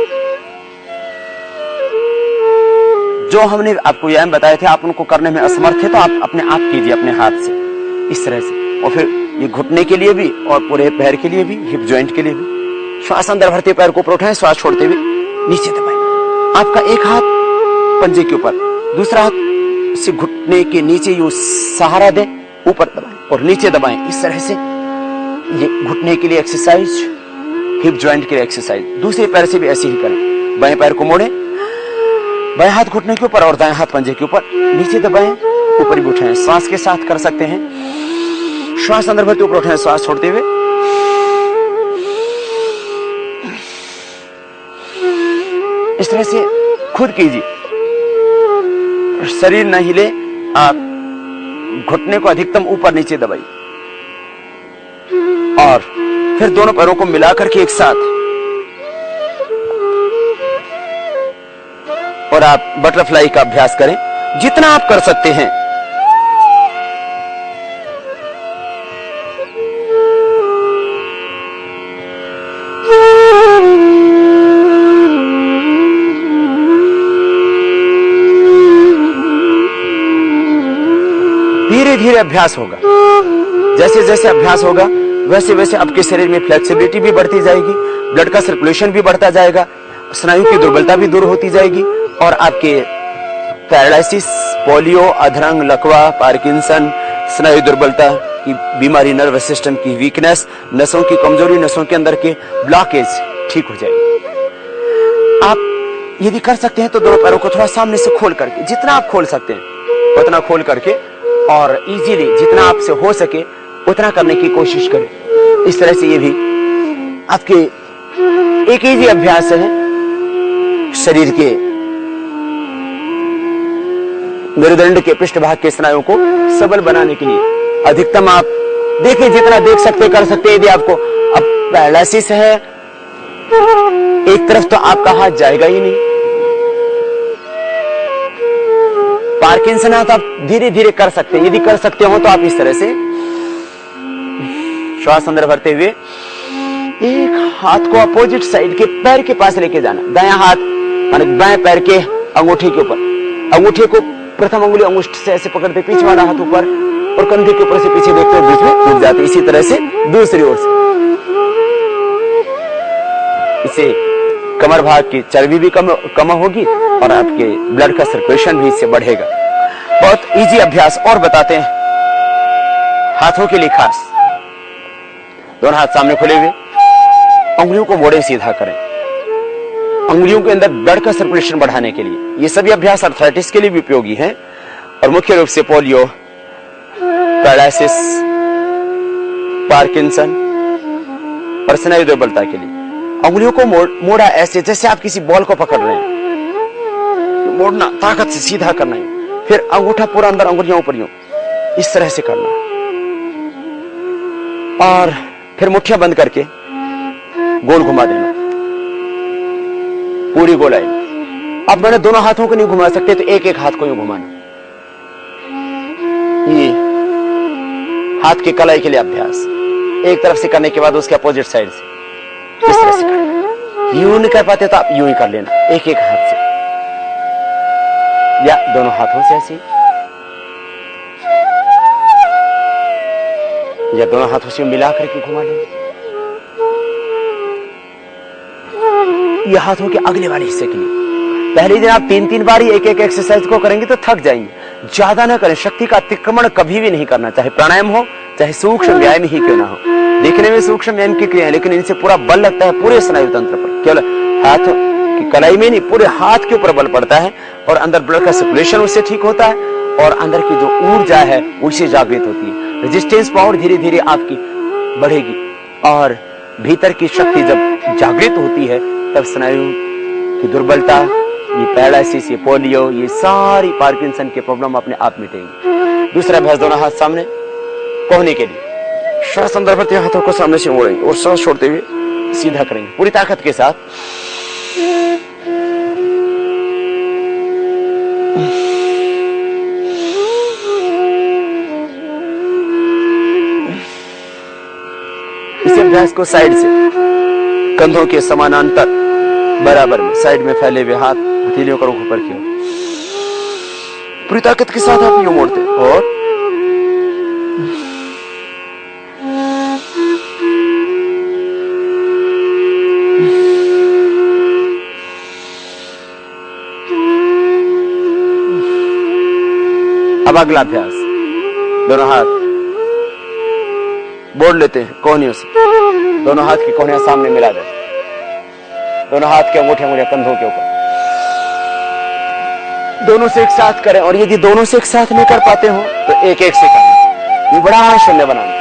जो हमने आपको व्यायाम बताए थे आप उनको करने में असमर्थ थे तो आप अपने आप कीजिए अपने हाथ से इस तरह से। और फिर ये घुटने के लिए भी और पूरे पैर के लिए भी, हिप जॉइंट के लिए भी। श्वास अंदर भरते पैर को ऊपर उठाएं, श्वास छोड़ते हुए नीचे दबाएं। आपका एक हाथ पंजे के ऊपर, दूसरा हाथ से घुटने के नीचे यूं सहारा दें, ऊपर दबाएं और नीचे दबाएं। इस तरह से ये घुटने के लिए एक्सरसाइज, हिप जॉइंट के लिए एक्सरसाइज। दूसरे पैर से भी ऐसे ही करें। बाएं पैर को मोड़ें, बाएं हाथ घुटने के ऊपर और दाएं हाथ पंजे के ऊपर, नीचे दबाएं, ऊपर भी उठाएं। श्वास के साथ कर सकते हैं। श्वास अंदर भरते ऊपर उठाएं, श्वास छोड़ते हुए। इस तरह से खुद कीजिए, शरीर न हिले, आप घुटने को अधिकतम ऊपर नीचे दबाइए और फिर दोनों पैरों को मिलाकर के एक साथ, और आप बटरफ्लाई का अभ्यास करें जितना आप कर सकते हैं। धीरे धीरे अभ्यास होगा, जैसे जैसे अभ्यास होगा वैसे वैसे आपके शरीर में फ्लेक्सिबिलिटी भी बढ़ती जाएगी, ब्लड का सर्कुलेशन भी बढ़ता जाएगा, स्नायु की दुर्बलता भी दूर होती जाएगी और आपके पैरालिसिस, पोलियो, अधरंग, लकवा, पार्किंसन, स्नायु दुर्बलता की बीमारी, नर्वस सिस्टम की वीकनेस, नसों की कमजोरी, नसों के अंदर के ब्लॉकेज ठीक हो जाएगी। आप यदि कर सकते हैं तो दोनों पैरों को थोड़ा सामने से खोल करके, जितना आप खोल सकते हैं उतना खोल करके और इजीली जितना आपसे हो सके उतना करने की कोशिश करें। इस तरह से ये भी आपके एक इजी अभ्यास है शरीर के मेरुदंड के पृष्ठभाग के स्नायुओं को सबल बनाने के लिए। अधिकतम आप देखिए, जितना देख सकते कर सकते। यदि आपको अब पैरालिसिस है एक तरफ तो आपका हाथ जाएगा ही नहीं, पार्किंसन है तो आप धीरे धीरे कर सकते हैं। यदि कर सकते हो तो आप इस तरह से श्वास अंदर भरते हुए एक हाथ को अपोजिट साइड के पैर के पास लेके जाना। दायां हाथ माने बाएं पैर के अंगूठे के ऊपर, अंगूठे को प्रथम अंगुली अंगुष्ठ से ऐसे पकड़ते, पीछे वाला हाथ ऊपर और कंधे के ऊपर से पीछे देखते हुए बीच में रुक जाते। इसी तरह से दूसरी ओर से, इससे कमर भाग की चर्बी भी कम होगी और आपके ब्लड का सर्कुलेशन भी इससे बढ़ेगा। बहुत इजी अभ्यास और बताते हैं हाथों के लिए खास। दोनों हाथ सामने खुले हुए, उंगलियों को मोड़े सीधा करें, उंगलियों के अंदर ब्लड का सर्कुलेशन बढ़ाने के लिए। ये सभी अभ्यास आर्थराइटिस के लिए भी उपयोगी हैं और मुख्य रूप से पोलियो, पैरालिसिस, पार्किंसन और स्नायु दुर्बलता के लिए। उंगलियों को मोड़ा ऐसे जैसे आप किसी बॉल को पकड़ रहे हैं, मोड़ना, ताकत से सीधा करना है। फिर अंगूठा पूरा अंदर, अंगुलियां ऊपर यूं, इस तरह से करना और फिर मुट्ठियां बंद करके गोल घुमा देना पूरी गोलाई में। अब मैंने दोनों हाथों को नहीं घुमा सकते तो एक एक हाथ को यूं घुमाना। ये हाथ के कलाई के लिए अभ्यास, एक तरफ से करने के बाद उसके अपोजिट साइड से इस तरह से करना। यूं नहीं कर पाते तो आप यूं ही कर लेना, एक एक हाथ से या दोनों हाथों से ऐसे, या दोनों हाथों से मिला करके घुमा लेना। यह हाथों के अगले वाले हिस्से के लिए पहले दिन आप 3-3 बार एक एक एक्सरसाइज को करेंगे तो थक जाएंगे। ज्यादा ना करें, शक्ति का अतिक्रमण कभी भी नहीं करना, चाहे प्राणायाम हो चाहे सूक्ष्म व्यायाम ही क्यों ना हो। देखने में सूक्ष्म व्यायाम की क्रिया है लेकिन इनसे पूरा बल लगता है पूरे स्नायु तंत्र पर, केवल हाथ की कलाई में नहीं पूरे हाथ के ऊपर बल पड़ता है और अंदर ब्लड का सर्कुलेशन उससे ठीक होता है और अंदर की जो ऊर्जा है उससे जागृत होती है। रेजिस्टेंस पावर धीरे धीरे आपकी बढ़ेगी और भीतर की शक्ति जब जागृत होती है तब स्नायु की दुर्बलता, ये पैरालिसिस, ये पोलियो, ये सारी पार्किंसन के प्रॉब्लम अपने आप मिटेंगे। दूसरा अभ्यास, दोनों हाथ सामने कोहने के लिए। श्वास अंदर भरते हाथों को सामने से मोड़ेंगे और श्वास छोड़ते हुए सीधा करेंगे पूरी ताकत के साथ। इस अभ्यास को साइड से कंधों के समानांतर बराबर में साइड में फैले हुए हाथ हथेलियों का रुख ऊपर की ओर पूरी ताकत के साथ आप यूं मोड़ते और अब अगला अभ्यास, दोनों हाथ बोल लेते हैं कोहनियों से, दोनों हाथ की कोहनियां सामने मिला दें, दोनों हाथ के अंगूठे अंगूठे कंधों के ऊपर, दोनों से एक साथ करें। और यदि दोनों से एक साथ नहीं कर पाते हो तो एक एक से करें, ये बड़ा शून्य बनाना।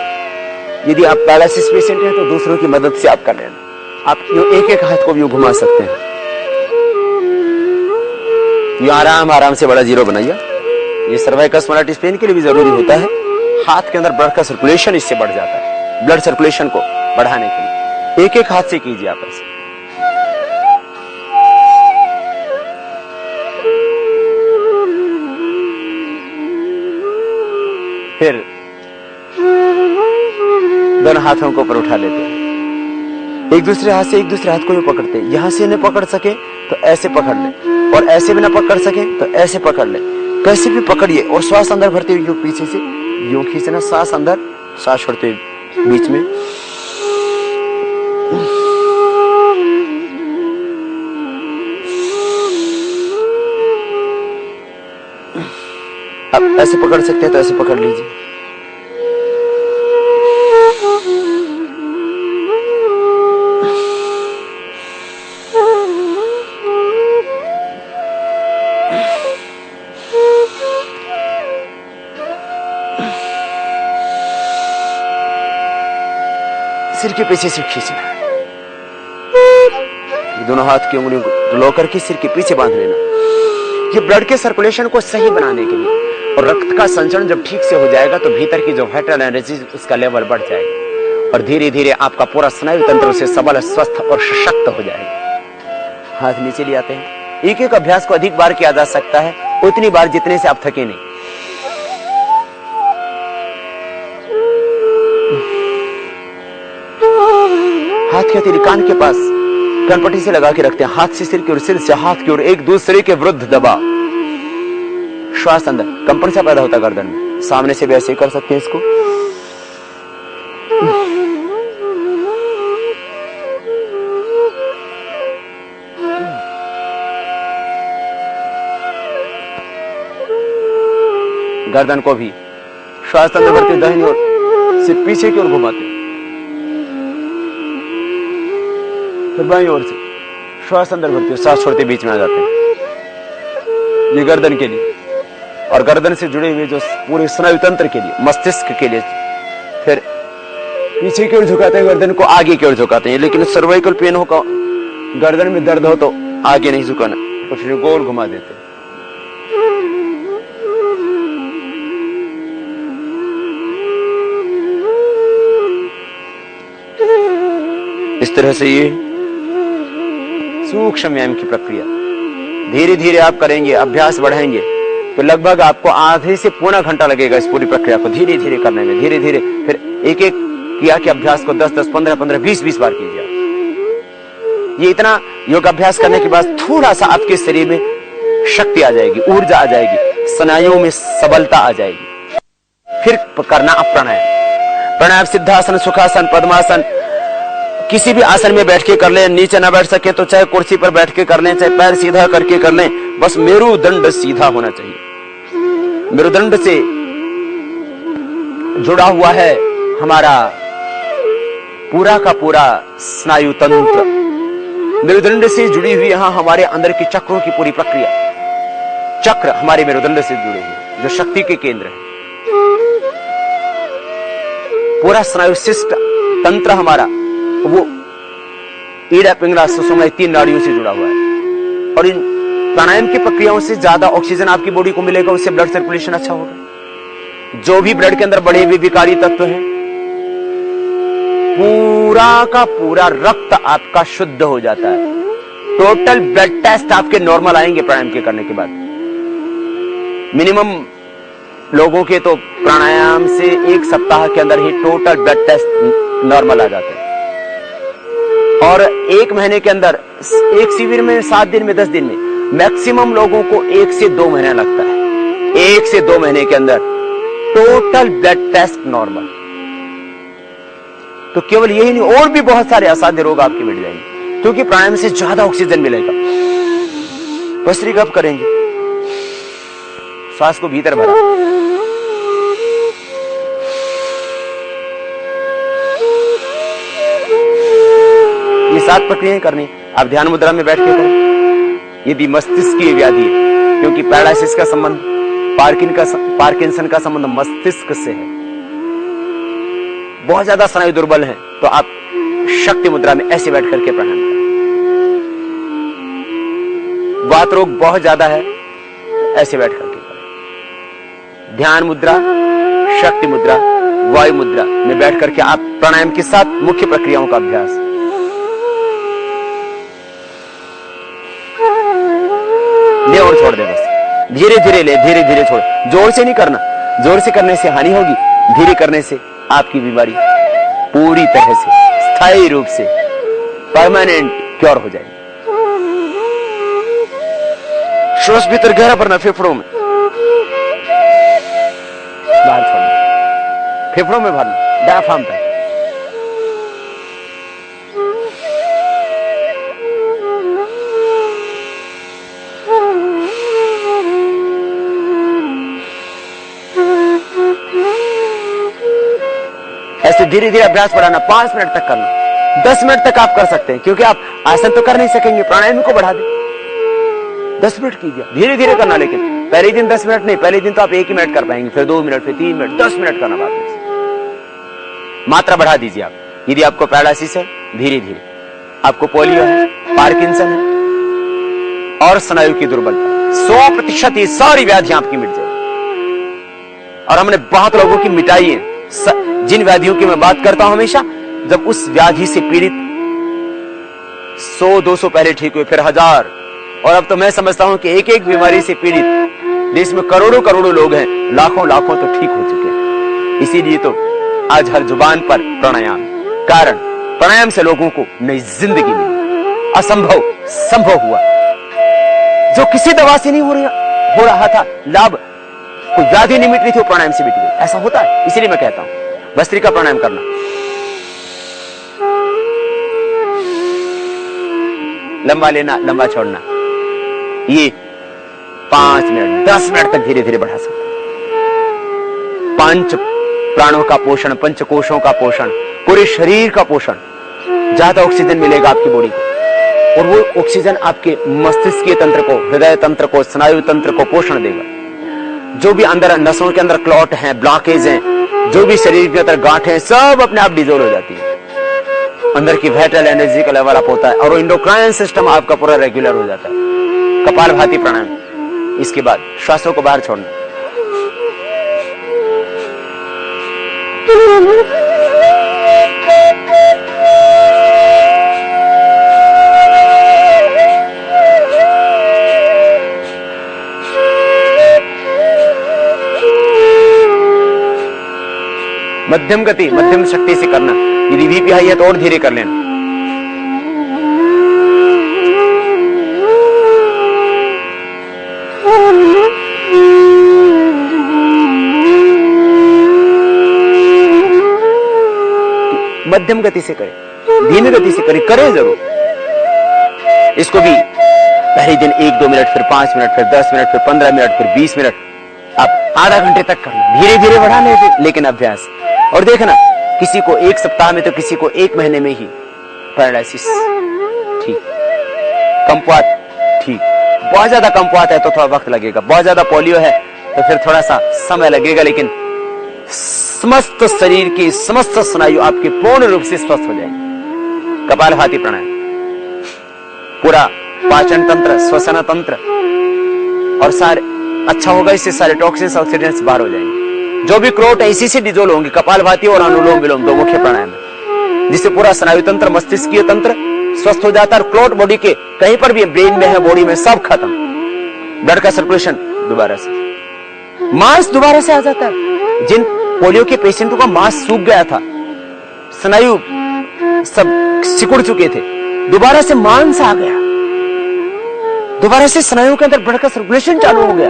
यदि आप पैरालिसिस पेशेंट हैं तो दूसरों की मदद से आप कर लेना। आप एक एक हाथ को भी घुमा सकते हैं, ये आराम आराम से बड़ा जीरो बनाइए। ये सर्वाइकल स्पॉन्डिलाइटिस पेन के लिए भी जरूरी होता है। हाथ के अंदर ब्लड का सर्कुलेशन इससे बढ़ जाता है, ब्लड सर्कुलेशन को बढ़ाने के लिए एक एक हाथ से कीजिए आप ऐसे। फिर दोनों हाथों को ऊपर उठा लेते हैं, एक दूसरे हाथ से एक दूसरे हाथ को भी पकड़ते हैं। यहां से न पकड़ सके तो ऐसे पकड़ ले, और ऐसे भी ना पकड़ सके तो ऐसे पकड़ ले, कैसे भी पकड़िए। और श्वास अंदर भरते हुए पीछे से यूं खींचना, सांस अंदर, सांस छोड़ते हुए बीच में। अब ऐसे पकड़ सकते हैं तो ऐसे पकड़ लीजिए। सिर के पीछे से खींचना, दोनों हाथ की उंगलियों को डुलो करके सिर के पीछे बांध लेना। ये ब्लड के सर्कुलेशन को सही बनाने के लिए, और रक्त का संचरण जब ठीक से हो जाएगा तो भीतर की जो वाइटल एनर्जी उसका लेवल बढ़ जाएगा, और धीरे धीरे आपका पूरा स्नायु तंत्र से सबल, स्वस्थ और सशक्त हो जाएगा। हाथ नीचे ले आते हैं। एक एक अभ्यास को अधिक बार किया जा सकता है, उतनी बार जितने से आप थके नहीं। हाथ की हथेली कान के पास कनपट्टी से लगा के रखते हैं, हाथ से सिर की ओर, सिर से हाथ की ओर, एक दूसरे के विरुद्ध दबा। श्वास अंदर, कंपन सा पैदा होता गर्दन में। सामने से भी ऐसे कर सकते हैं इसको। गर्दन को भी श्वास अंदर भरते दाहिनी ओर से पीछे की ओर घुमाते, फिर बाईं ओर से श्वास अंदर भरते, सांस छोड़ते बीच में आ जाते हैं। ये गर्दन के लिए, और गर्दन से जुड़े हुए जो पूरे स्नायु तंत्र के लिए, मस्तिष्क के लिए। फिर पीछे की ओर झुकाते हैं, गर्दन को आगे की ओर झुकाते हैं। लेकिन सर्वाइकल पेन हो, गर्दन में दर्द हो तो आगे नहीं झुकाना, तो फिर गोल घुमा देते हैं। इस तरह से ये सूक्ष्म व्यायाम की प्रक्रिया धीरे धीरे आप करेंगे, अभ्यास बढ़ाएंगे तो लगभग आपको आधे से पौना घंटा लगेगा इस पूरी प्रक्रिया को धीरे धीरे करने में। धीरे धीरे फिर एक एक किया कि अभ्यास को 10-10, 15-15, 20-20 बार कीजिए। ये इतना योग अभ्यास करने के बाद थोड़ा सा आपके शरीर में शक्ति आ जाएगी, ऊर्जा आ जाएगी, स्नायुओं में सबलता आ जाएगी। फिर करना आप प्राणायाम। प्राणायाम सिद्धासन, सुखासन, पद्मासन, किसी भी आसन में बैठ के कर लें। नीचे ना बैठ सके तो चाहे कुर्सी पर बैठ के कर लें, चाहे पैर सीधा करके कर लें, बस मेरुदंड सीधा होना चाहिए। मेरुदंड से जुड़ा हुआ है हमारा पूरा का पूरा स्नायु तंत्र। मेरुदंड से जुड़ी हुई यहां हमारे अंदर की चक्रों की पूरी प्रक्रिया। चक्र हमारे मेरुदंड से जुड़े हुए जो शक्ति के केंद्र है। पूरा स्नायु शिष्ट तंत्र हमारा वो ईड़ा, पिंगला, सुषुम्ना, 3 नाड़ियों से जुड़ा हुआ है। और इन प्राणायाम की प्रक्रियाओं से ज्यादा ऑक्सीजन आपकी बॉडी को मिलेगा, उससे ब्लड सर्कुलेशन अच्छा होगा। जो भी ब्लड के अंदर बढ़े हुए विकारी तत्व हैं, पूरा का पूरा रक्त आपका शुद्ध हो जाता है। टोटल ब्लड टेस्ट आपके नॉर्मल आएंगे प्राणायाम के करने के बाद। मिनिमम लोगों के तो प्राणायाम से 1 सप्ताह के अंदर ही टोटल ब्लड टेस्ट नॉर्मल आ जाते हैं, और 1 महीने के अंदर, एक शिविर में 7 दिन में 10 दिन में, मैक्सिमम लोगों को 1 से 2 महीना लगता है। 1 से 2 महीने के अंदर टोटल ब्लड टेस्ट नॉर्मल। तो केवल यही नहीं, और भी बहुत सारे असाध्य रोग आपके मिट जाएंगे, क्योंकि प्राणायाम से ज्यादा ऑक्सीजन मिलेगा। भस्त्रिका करेंगे, श्वास को भीतर भरा, ये 7 प्रक्रियाएं करनी। आप ध्यान मुद्रा में बैठ के करें। यदि मस्तिष्क की व्याधि है, क्योंकि पैरालिसिस का संबंध, पार्किंसन का संबंध मस्तिष्क से है, बहुत ज्यादा स्नायु दुर्बल है, तो आप शक्ति मुद्रा में ऐसे बैठ करके प्राणायाम करें। वात रोग बहुत ज्यादा है, ऐसे बैठ करके करें। ध्यान मुद्रा, शक्ति मुद्रा, वायु मुद्रा में बैठ करके आप प्राणायाम के साथ मुख्य प्रक्रियाओं का अभ्यास। ले और छोड़ दे, बस धीरे धीरे ले, धीरे धीरे छोड़, जोर से नहीं करना। जोर से करने से हानि होगी, धीरे करने से आपकी बीमारी पूरी तरह से स्थायी रूप से परमानेंट क्योर हो जाएगी। श्वास भीतर गहरा भरना, फेफड़ों में, बाहर छोड़ना, फेफड़ों में भरना, डायफ्राम तक। ऐसे धीरे धीरे अभ्यास बढ़ाना, 5 मिनट तक करना, 10 मिनट तक आप कर सकते हैं, क्योंकि आप आसन तो कर नहीं सकेंगे, प्राणायाम को बढ़ा दें। 10 मिनट कीजिए, धीरे धीरे करना, लेकिन पहले दिन 10 मिनट नहीं, पहले दिन तो आप 1 ही मिनट कर पाएंगे, फिर 2 मिनट, फिर 3 मिनट, 10 मिनट करना बाद में। मात्रा बढ़ा दीजिए आप। यदि आपको पैरालिसिस है, धीरे धीरे, आपको पोलियो है, पार्किंसन है और स्नायु की दुर्बलता, 100% ये सारी व्याधियां आपकी मिट जाएगी। और हमने बहुत लोगों की मिटाई है। जिन व्याधियों की मैं बात करता हूं हमेशा, जब उस व्याधि से पीड़ित 100-200 पहले ठीक हुए, फिर 1000, और अब तो मैं समझता हूं कि एक एक बीमारी से पीड़ित देश में करोड़ों लोग हैं, लाखों तो ठीक हो चुके हैं। इसीलिए तो आज हर जुबान पर प्राणायाम, कारण प्राणायाम से लोगों को नई जिंदगी मिली, असंभव संभव हुआ, जो किसी दवा से नहीं हो रहा था लाभ, कोई व्याधि नहीं मिट रही थी, वो प्राणायाम से मिट गई। ऐसा होता है, इसीलिए मैं कहता हूं भस्त्रिका प्राणायाम करना। लंबा लेना, लंबा छोड़ना, ये 5 मिनट 10 मिनट तक धीरे धीरे बढ़ा सकते हैं। 5 प्राणों का पोषण, 5 कोशों का पोषण, पूरे शरीर का पोषण, ज्यादा ऑक्सीजन मिलेगा आपकी बॉडी को, और वो ऑक्सीजन आपके मस्तिष्कीय तंत्र को, हृदय तंत्र को, स्नायु तंत्र को पोषण देगा। जो भी अंदर नसों के अंदर क्लॉट हैं, ब्लॉकेज हैं, जो भी शरीर के अंदर गांठ हैं, सब अपने आप डिजोल्व हो जाती है। अंदर की वाइटल एनर्जी का लेवल अप होता है, और इंडोक्राइन सिस्टम आपका पूरा रेगुलर हो जाता है। कपालभाति प्राणायाम, इसके बाद श्वासों को बाहर छोड़ना। मध्यम गति, मध्यम शक्ति से करना। यदि बीपी हाई है तो और धीरे कर लेना। मध्यम गति से करें, धीमी गति से करें, करें जरूर। इसको भी पहले दिन 1-2 मिनट, फिर 5 मिनट, फिर 10 मिनट, फिर 15 मिनट, फिर 20 मिनट, आप आधा घंटे तक करना। धीरे धीरे बढ़ा लेकिन अभ्यास। और देखना, किसी को 1 सप्ताह में तो किसी को 1 महीने में ही पैरालिसिस ठीक, कंपवात ठीक, बहुत ज्यादा कंपवात है तो थोड़ा वक्त लगेगा, बहुत ज्यादा पोलियो है तो फिर थोड़ा सा समय लगेगा, लेकिन समस्त शरीर की समस्त स्नायु आपके पूर्ण रूप से स्वस्थ हो जाएंगे। कपालभाति प्राणायाम, पूरा पाचन तंत्र, श्वसन तंत्र और सारे अच्छा होगा, इससे सारे टॉक्सिन्स, ऑक्सीडेंट्स बाहर हो जाएंगे। जो भी क्रोट है इसी से डिजोल्व होंगे। कपालभाति और अनुलोम विलोम 2 मुख्य प्राणायाम है, जिससे पूरा स्नायु तंत्र, मस्तिष्कीय तंत्र स्वस्थ हो जाता है, और क्लोट बॉडी के कहीं पर भी, ब्रेन में है, बॉडी में, सब खत्म, ब्लड का सर्कुलेशन दोबारा से। मांस दोबारा से आ जाता है। जिन पोलियो के पेशेंटों का मांस सूख गया था, स्नायु सब सिकुड़ चुके थे, दोबारा से मांस आ गया, दोबारा से स्नायुओं के अंदर बढ़कर सर्कुलेशन चालू हो गया,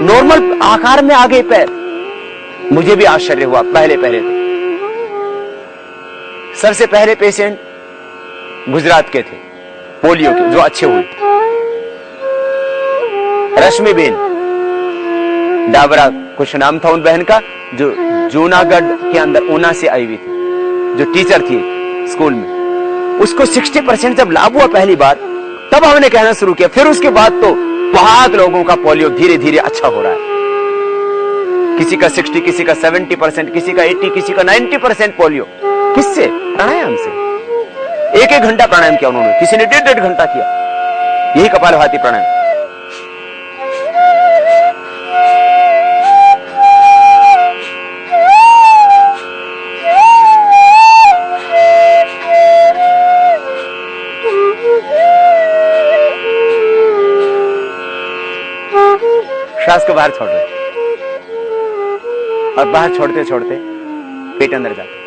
नॉर्मल आकार में आ गए पैर। मुझे भी आश्चर्य हुआ पहले तो। सबसे पहले पेशेंट गुजरात के थे पोलियो के, जो अच्छे हुए थे, रश्मिबेन डाबरा कुछ नाम था उन बहन का, जो जूनागढ़ के अंदर ऊना से आई हुई थी, जो टीचर थी स्कूल में। उसको 60% जब लाभ हुआ पहली बार, तब हमने कहना शुरू किया। फिर उसके बाद तो बहुत लोगों का पोलियो धीरे धीरे अच्छा हो रहा है। किसी का 60, किसी का 70%, किसी का 80, किसी का 90% पोलियो। किससे? प्राणायाम से। एक घंटा प्राणायाम किया उन्होंने, किसी ने 1.5 घंटा किया। यही कपालभाति प्राणायाम। श्वास को बाहर छोड़ रहे और बाहर छोड़ते छोड़ते पेट अंदर जाते।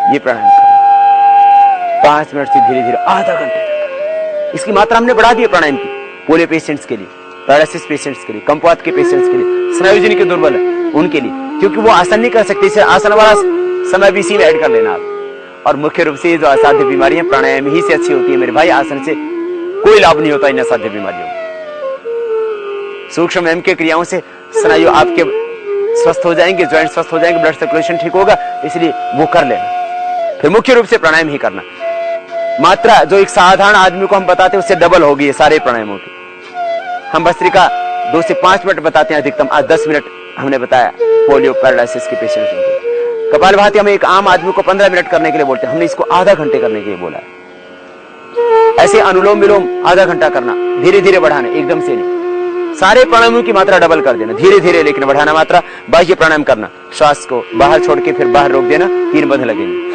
ये प्राणायाम करें 5 मिनट से धीरे धीरे आधा घंटे तक। इसकी मात्रा हमने बढ़ा दी है प्राणायाम की, पोलियो पेशेंट्स के लिए, पैरालिसिस पेशेंट्स के लिए, कम्पवात के पेशेंट्स के लिए, स्नायु जिनके दुर्बल है उनके लिए, क्योंकि वो आसन नहीं कर सकते। इसे आसन वाला समय भी इसी में ऐड कर लेना आप। और मुख्य रूप से जो असाध्य बीमारियां प्राणायाम ही से अच्छी होती है मेरे भाई, आसन से कोई लाभ नहीं होता इन असाध्य बीमारियों। सूक्ष्म एम के क्रियाओं से स्नायु आपके स्वस्थ हो जाएंगे, ज्वाइंट स्वस्थ हो जाएंगे, ब्लड सर्कुलेशन ठीक होगा, इसलिए वो कर लेना। फिर मुख्य रूप से प्राणायाम ही करना। मात्रा जो एक साधारण आदमी को हम बताते हैं उससे डबल होगी ये सारे प्राणायामों की। हम भस्त्रिका 2 से 5 मिनट बताते हैं अधिकतम, आज 10 मिनट हमने बताया पोलियो पैरालिसिस के पेशेंट्स को। कपालभाति हम एक आम आदमी को 15 मिनट करने के लिए बोलते हैं, हमने इसको आधा घंटे करने के लिए बोला है। ऐसे अनुलोम विलोम आधा घंटा करना, धीरे धीरे बढ़ाना, एकदम से नहीं। सारे प्राणायामों की मात्रा डबल कर देना, धीरे धीरे लेकिन बढ़ाना मात्रा। बाह्य प्राणायाम करना, श्वास को बाहर छोड़ के फिर बाहर रोक देना, 3 बंध लगेंगे।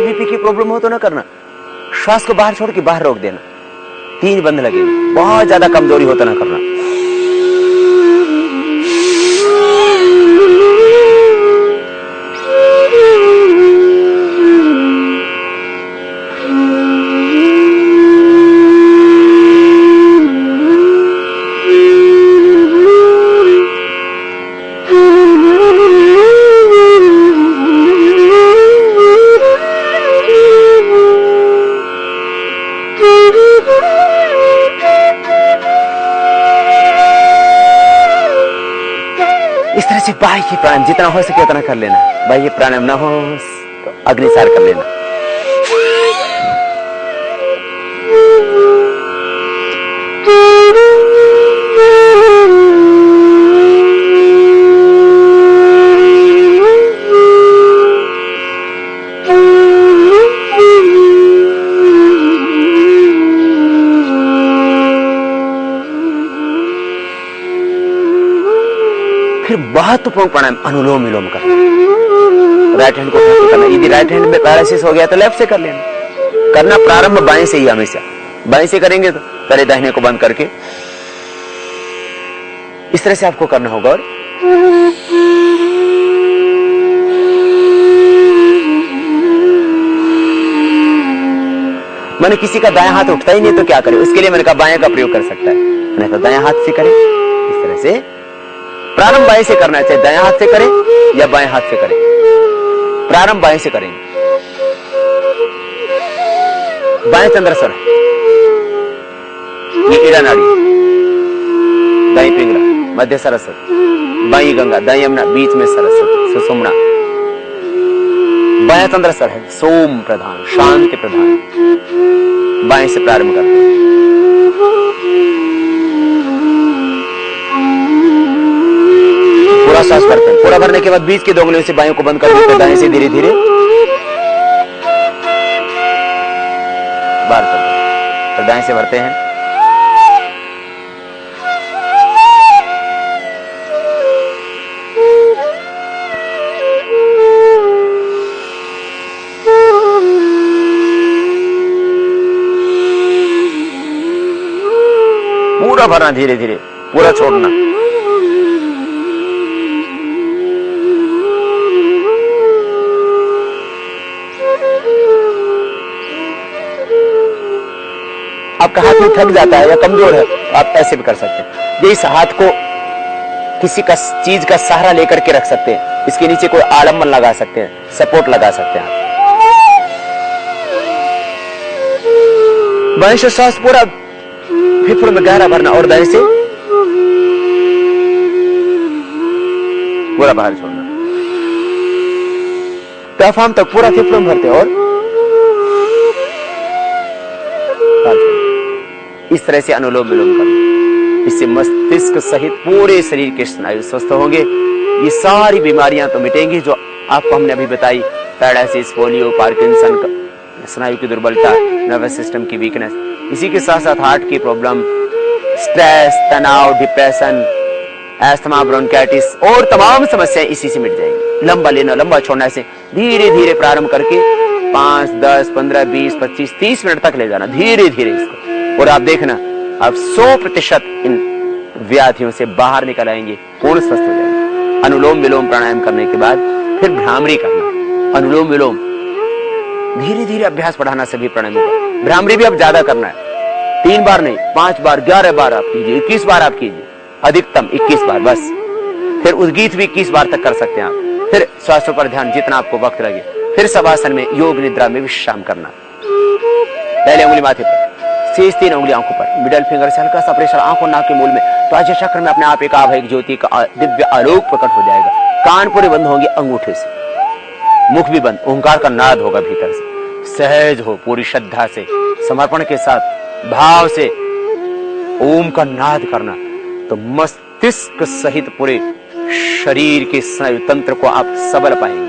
बीपी की प्रॉब्लम हो तो ना करना, श्वास को बाहर छोड़ के बाहर रोक देना, 3 बंद लगेंगे। बहुत ज्यादा कमजोरी हो तो ना करना। इस तरह से बाह्य प्राणायाम जितना हो सके उतना कर लेना। बाह्य प्राणायाम ना हो तो अग्निसार कर लेना। फिर महत्वपूर्ण प्राणायाम अनुलोम विलोम करना। राइट हैंड को करना, यदि राइट हैंड में पैरालिसिस हो गया तो लेफ्ट से कर लेना। करना प्रारंभ बाएं से ही, हमेशा बाएं से करेंगे तो पहले दाहिने को बंद करके इस तरह से आपको करना होगा। और मैंने किसी का दायां हाथ उठता ही नहीं तो क्या करे, उसके लिए मैंने कहा बाएं का प्रयोग कर सकता है, मैंने कहा दायां हाथ से करें इस तरह से। से प्रारंभ बाएं से करना चाहिए, दाएं हाथ से करें या बाएं हाथ से करें। प्रारंभ बाएं से करेंगे। बाएं चंद्रसर, ये ईड़ा नाड़ी, दाएं पिंगला, मध्य सरस्वती, बाई गंगा, दाएं यमुना, बीच में सरस्वती सुषुम्ना। बाएं चंद्रसर है सोम प्रधान, शांति प्रधान। बाएं से प्रारंभ करते हैं। पूरा श्वास करते हैं। पूरा भरने के बाद बीच की 2 उंगलियों से बायों को बंद कर देते हैं। दाएं से धीरे धीरे बाहर करते हैं। तो दाएं से भरते हैं। पूरा भरना धीरे धीरे, पूरा छोड़ना। आपका हाथ में थक जाता है या कमजोर है तो आप ऐसे भी कर सकते हैं। ये इस हाथ को किसी का चीज का सहारा लेकर के रख सकते हैं। इसके नीचे कोई आलम्बन लगा सकते हैं, सपोर्ट लगा सकते हैं। बाएं से सांस पूरा फेफड़ों में गहरा भरना और दाएं से पूरा बाहर छोड़ना। डायफ्राम तक पूरा फेफड़ों में भरते और इस तरह से अनुलोम विलोम करना। इससे मस्तिष्क सहित पूरे शरीर के स्नायु स्वस्थ होंगे। ये सारी बीमारियां तो मिटेंगी जो आपको हमने अभी बताई, पैरालिसिस, पोलियो, पार्किंसन, स्नायु की दुर्बलता, नर्वस सिस्टम की वीकनेस। इसी के साथ साथ हार्ट की प्रॉब्लम, स्ट्रेस, तनाव, डिप्रेशन, एस्थमा, ब्रोंकाइटिस और तमाम समस्याएं इसी से मिट जाएंगी। लंबा लेना, लंबा छोड़ना, से धीरे धीरे प्रारंभ करके 5, 10, 15, 20, 25, 30 मिनट तक ले जाना धीरे धीरे इसको। और आप देखना आप 100% इन व्याधियों से बाहर निकल आएंगे, पूर्ण स्वस्थ हो जाएंगे। अनुलोम विलोम प्राणायाम करने के बाद फिर भ्रामरी करना। अनुलोम विलोम धीरे धीरे अभ्यास बढ़ाना सभी प्राणायामों का। भ्रामरी भी अब ज्यादा करना है, 3 बार नहीं, 5 बार, 11 बार आप कीजिए, 21 बार आप कीजिए, अधिकतम 21 बार बस। फिर उद्गीत भी 21 बार तक कर सकते हैं आप। फिर श्वासों पर ध्यान, जितना आपको वक्त लगे। फिर शवासन में, योग निद्रा में विश्राम करना। पहले उंगली माथे पर, शेष 3 उंगली आंखों पर, मिडल फिंगर से हल्का सा प्रेशर आंखों नाक के मूल में। तो आज चक्र में अपने आप एक आभायक ज्योति का दिव्य आलोक प्रकट हो जाएगा। कान पूरे बंद होंगे अंगूठे से, मुख भी बंद, ओंकार का नाद होगा भीतर से। सहज हो, पूरी श्रद्धा से, समर्पण के साथ, भाव से ओम का नाद करना। तो मस्तिष्क सहित पूरे शरीर के स्नायु तंत्र को आप सबल पाएंगे।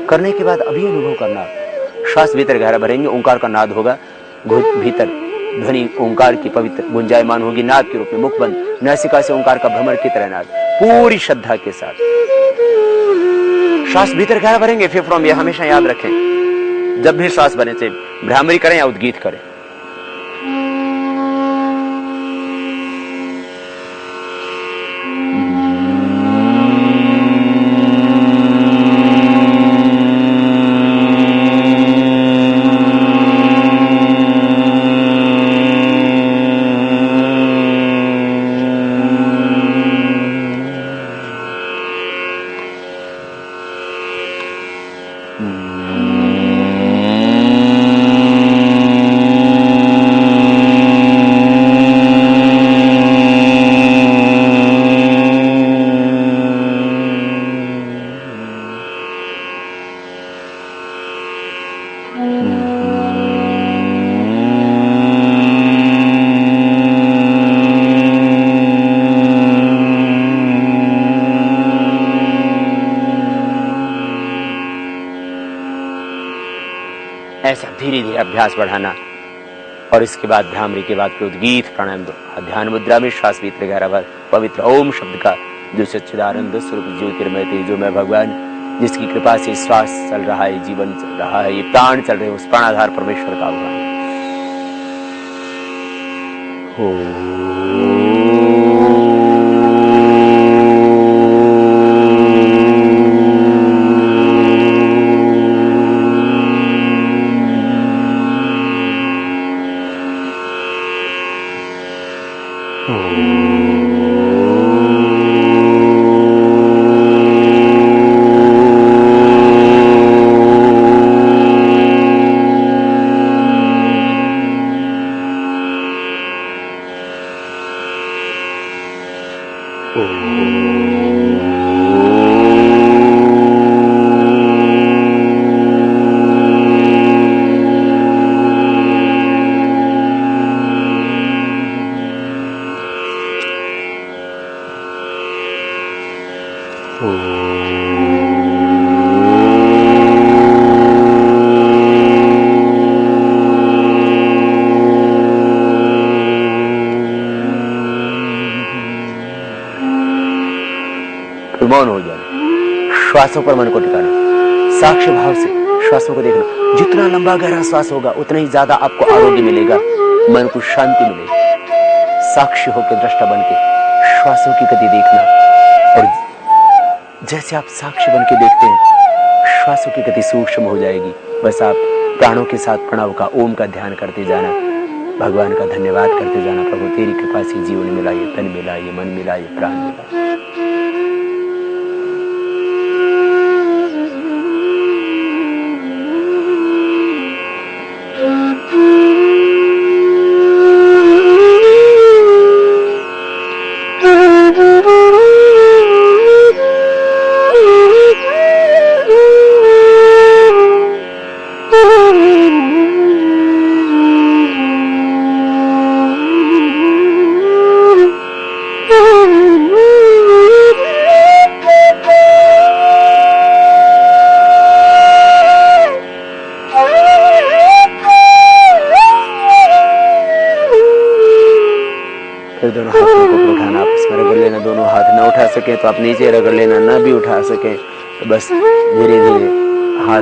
करने के बाद अभी अनुभव करना, श्वास भीतर गहरा भरेंगे, ओंकार का नाद होगा, भीतर ध्वनि ओंकार की पवित्र गुंजायमान होगी नाद के रूप में। मुख बंद, नासिका से ओंकार का भ्रमर की तरह नाद, पूरी श्रद्धा के साथ श्वास भीतर गहरा भरेंगे फेफड़ों में। हमेशा याद रखें, जब भी श्वास बने से भ्रामरी करें या उद्गीत करें। ऐसा धीरे धीरे अभ्यास बढ़ाना। और इसके बाद भ्रामरी के बाद फिर उद्गीत प्राणायाम दो। ध्यान मुद्रा में श्वास भीतर गहरा भर, पवित्र ओम शब्द का, जो सच्चिदानंद स्वरूप ज्योतिर्मय तेजो में भगवान, जिसकी कृपा से श्वास चल रहा है, जीवन चल रहा है, ये प्राण चल रहे हैं, उस प्राणाधार परमेश्वर का आह्वान। Oh मौन हो जाना, श्वासों पर मन को टिकाना, साक्ष्य भाव से श्वासों को देखना। जितना लंबा गहरा श्वास होगा उतना ही ज्यादा आपको आरोग्य मिलेगा, मन को शांति मिलेगी। साक्षी होकर दृष्टा बन के श्वासों की गति देखना, और जैसे आप साक्षी बन के देखते हैं श्वासों की गति सूक्ष्म हो जाएगी। बस आप प्राणों के साथ प्रणव का, ओम का ध्यान करते जाना, भगवान का धन्यवाद करते जाना। प्रभु तेरी कृपा से जीवन मिला, ये तन मिला, ये मन मिला, ये प्राण मिला। फिर दोनों हाथों को उठाना, आपस में रगड़ लेना। दोनों हाथ ना उठा सके तो आप नीचे रगड़ लेना, ना भी उठा सके तो बस धीरे धीरे हाथ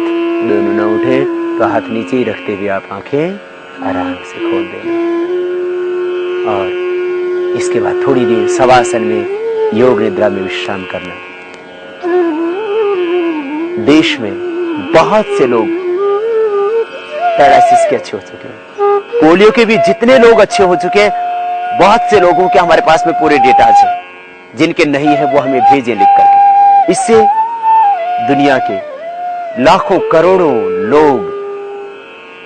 दोनों ना उठे तो हाथ नीचे ही रखते हुए आप आंखें आराम से खोल देना। और इसके बाद थोड़ी देर शवासन में योग निद्रा में विश्राम करना। देश में बहुत से लोग पैरालिसिस के अच्छे हो चुके हैं, पोलियो के भी जितने लोग अच्छे हो चुके हैं, बहुत से लोगों के हमारे पास में पूरे डेटा है। जिनके नहीं है वो हमें भेजें लिख करके। इससे दुनिया के लाखों करोड़ों लोग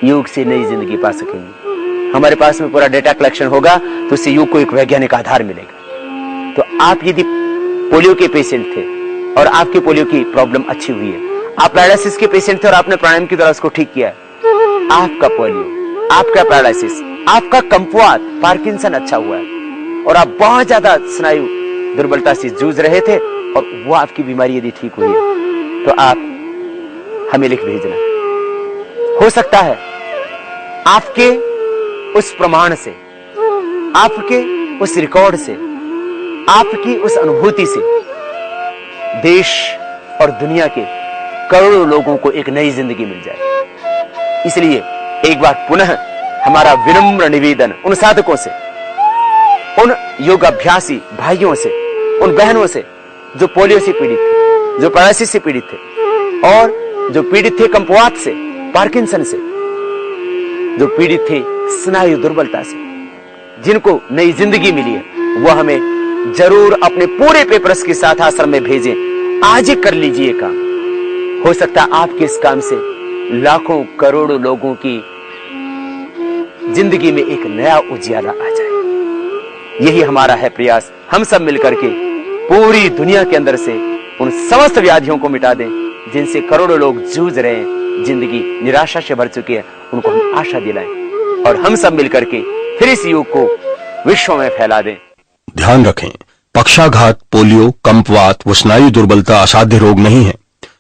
योग से नई जिंदगी पा सकेंगे। हमारे पास में पूरा डेटा कलेक्शन होगा तो इससे योग को एक वैज्ञानिक आधार मिलेगा। तो आप यदि पोलियो के पेशेंट थे और आपके पोलियो की प्रॉब्लम अच्छी हुई है, आप पैरालिसिस के पेशेंट थे और आपने प्राणायाम की द्वारा उसको ठीक किया है, आपका पोलियो, आपका पैरालिसिस, आपका कम्पुआत, पार्किंसन अच्छा हुआ है और आप बहुत ज्यादा स्नायु दुर्बलता से जूझ रहे थे और वो आपकी बीमारी यदि ठीक हुई है तो आप हमें लिख भेजना। हो सकता है आपके उस प्रमाण से, आपके उस रिकॉर्ड से, आपकी उस अनुभूति से देश और दुनिया के करोड़ों लोगों को एक नई जिंदगी मिल जाए। इसलिए एक बार पुनः हमारा विनम्र निवेदन उन साधकों से, उन योगाभ्यासी भाइयों से, उन बहनों से जो पोलियो से पीड़ित थे, जो पैरालिसिस से पीड़ित थे और जो पीड़ित थे कम्पुआत से, पार्किंसन से, जो पीड़ित थे स्नायु दुर्बलता से, जिनको नई जिंदगी मिली है, वो हमें जरूर अपने पूरे पेपर्स के साथ आश्रम में भेजें। आज ही कर लीजिए काम। हो सकता है आपके इस काम से लाखों करोड़ों लोगों की जिंदगी में एक नया उजियारा आ जाए। यही हमारा है प्रयास। हम सब मिलकर के पूरी दुनिया के अंदर से उन समस्त व्याधियों को मिटा दें जिनसे करोड़ों लोग जूझ रहे हैं, जिंदगी निराशा से भर चुकी है, उनको हम आशा दिलाएं और हम सब मिलकर के फिर इस योग को विश्व में फैला दें। ध्यान रखें, पक्षाघात, पोलियो, कंपवात व स्नायु दुर्बलता असाध्य रोग नहीं है।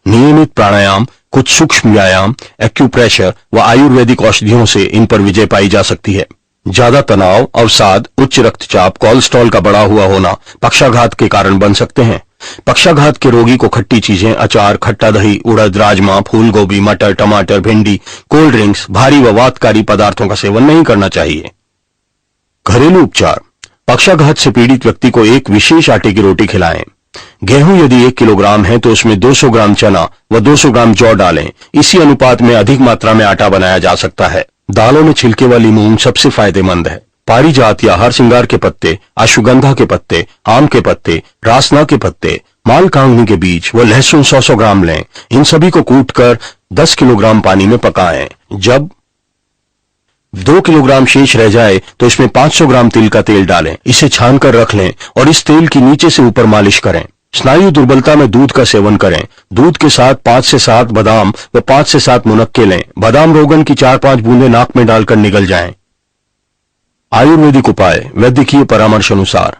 नियमित प्राणायाम, कुछ सूक्ष्म व्यायाम, एक्यूप्रेशर व आयुर्वेदिक औषधियों से इन पर विजय पाई जा सकती है। ज्यादा तनाव, अवसाद, उच्च रक्तचाप, कोलेस्ट्रॉल का बढ़ा हुआ होना पक्षाघात के कारण बन सकते हैं। पक्षाघात के रोगी को खट्टी चीजें, अचार, खट्टा दही, उड़द, राजमा, फूल गोभी, मटर, टमाटर, भिंडी, कोल्ड ड्रिंक्स, भारी व वातकारी पदार्थों का सेवन नहीं करना चाहिए। घरेलू उपचार, पक्षाघात से पीड़ित व्यक्ति को एक विशेष आटे की रोटी खिलाएं। गेहूं यदि 1 किलोग्राम है तो उसमें 200 ग्राम चना व 200 ग्राम जौ डालें। इसी अनुपात में अधिक मात्रा में आटा बनाया जा सकता है। दालों में छिलके वाली मूंग सबसे फायदेमंद है। पारिजात या हरसिंगार के पत्ते, अश्वगंधा के पत्ते, आम के पत्ते, रासना के पत्ते, मालकांगनी के बीज व लहसुन 100 ग्राम लें। इन सभी को कूटकर 10 किलोग्राम पानी में पकाएं। जब 2 किलोग्राम शेष रह जाए तो इसमें 500 ग्राम तिल का तेल डालें, इसे छान कर रख लें और इस तेल की नीचे से ऊपर मालिश करें। स्नायु दुर्बलता में दूध का सेवन करें। दूध के साथ 5 से 7 बादाम व 5 से 7 मुनक्के लें। बादाम रोगन की 4-5 बूंदें नाक में डालकर निगल जाएं। आयुर्वेदिक उपाय वैद्यकीय परामर्श अनुसार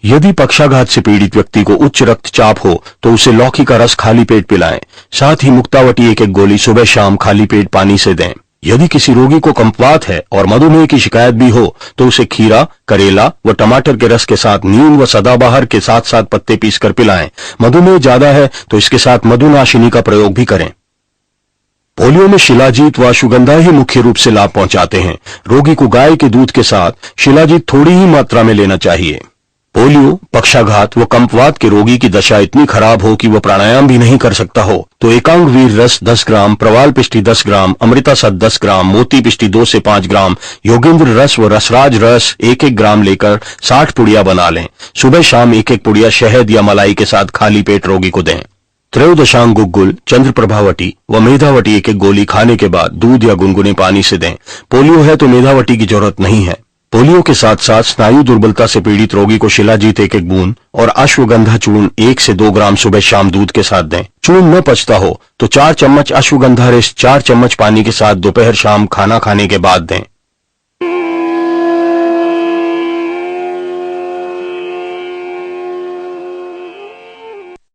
यदि पक्षाघात से पीड़ित व्यक्ति को उच्च रक्तचाप हो तो उसे लौकी का रस खाली पेट पिलाएं। साथ ही मुक्तावटी 1-1 गोली सुबह शाम खाली पेट पानी से दें। यदि किसी रोगी को कम्पवात है और मधुमेह की शिकायत भी हो तो उसे खीरा, करेला व टमाटर के रस के साथ नीम व सदाबहार के 7-7 पत्ते पीसकर पिलाएं। मधुमेह ज्यादा है तो इसके साथ मधुनाशिनी का प्रयोग भी करें। पोलियो में शिलाजीत व अश्वगंधा ही मुख्य रूप से लाभ पहुंचाते हैं। रोगी को गाय के दूध के साथ शिलाजीत थोड़ी ही मात्रा में लेना चाहिए। पोलियो, पक्षाघात व कम्पवात के रोगी की दशा इतनी खराब हो कि वह प्राणायाम भी नहीं कर सकता हो तो एकांग वीर रस 10 ग्राम, प्रवाल पिष्टी 10 ग्राम, अमृता सत 10 ग्राम, मोती पिष्टी 2 से 5 ग्राम, योगेंद्र रस व रसराज रस 1-1 ग्राम लेकर 60 पुड़िया बना लें। सुबह शाम 1-1 पुड़िया शहद या मलाई के साथ खाली पेट रोगी को दें। त्रयोदशांग गुग्गुल, चंद्र प्रभावटी व मेधावटी 1-1 गोली खाने के बाद दूध या गुनगुने पानी से दें। पोलियो है तो मेधावटी की जरूरत नहीं है। पोलियो के साथ साथ स्नायु दुर्बलता से पीड़ित रोगी को शिलाजीत 1-1 बूंद और अश्वगंधा चूर्ण 1 से 2 ग्राम सुबह शाम दूध के साथ दें। चूर्ण न पचता हो तो 4 चम्मच अश्वगंधा रस 4 चम्मच पानी के साथ दोपहर शाम खाना खाने के बाद दें।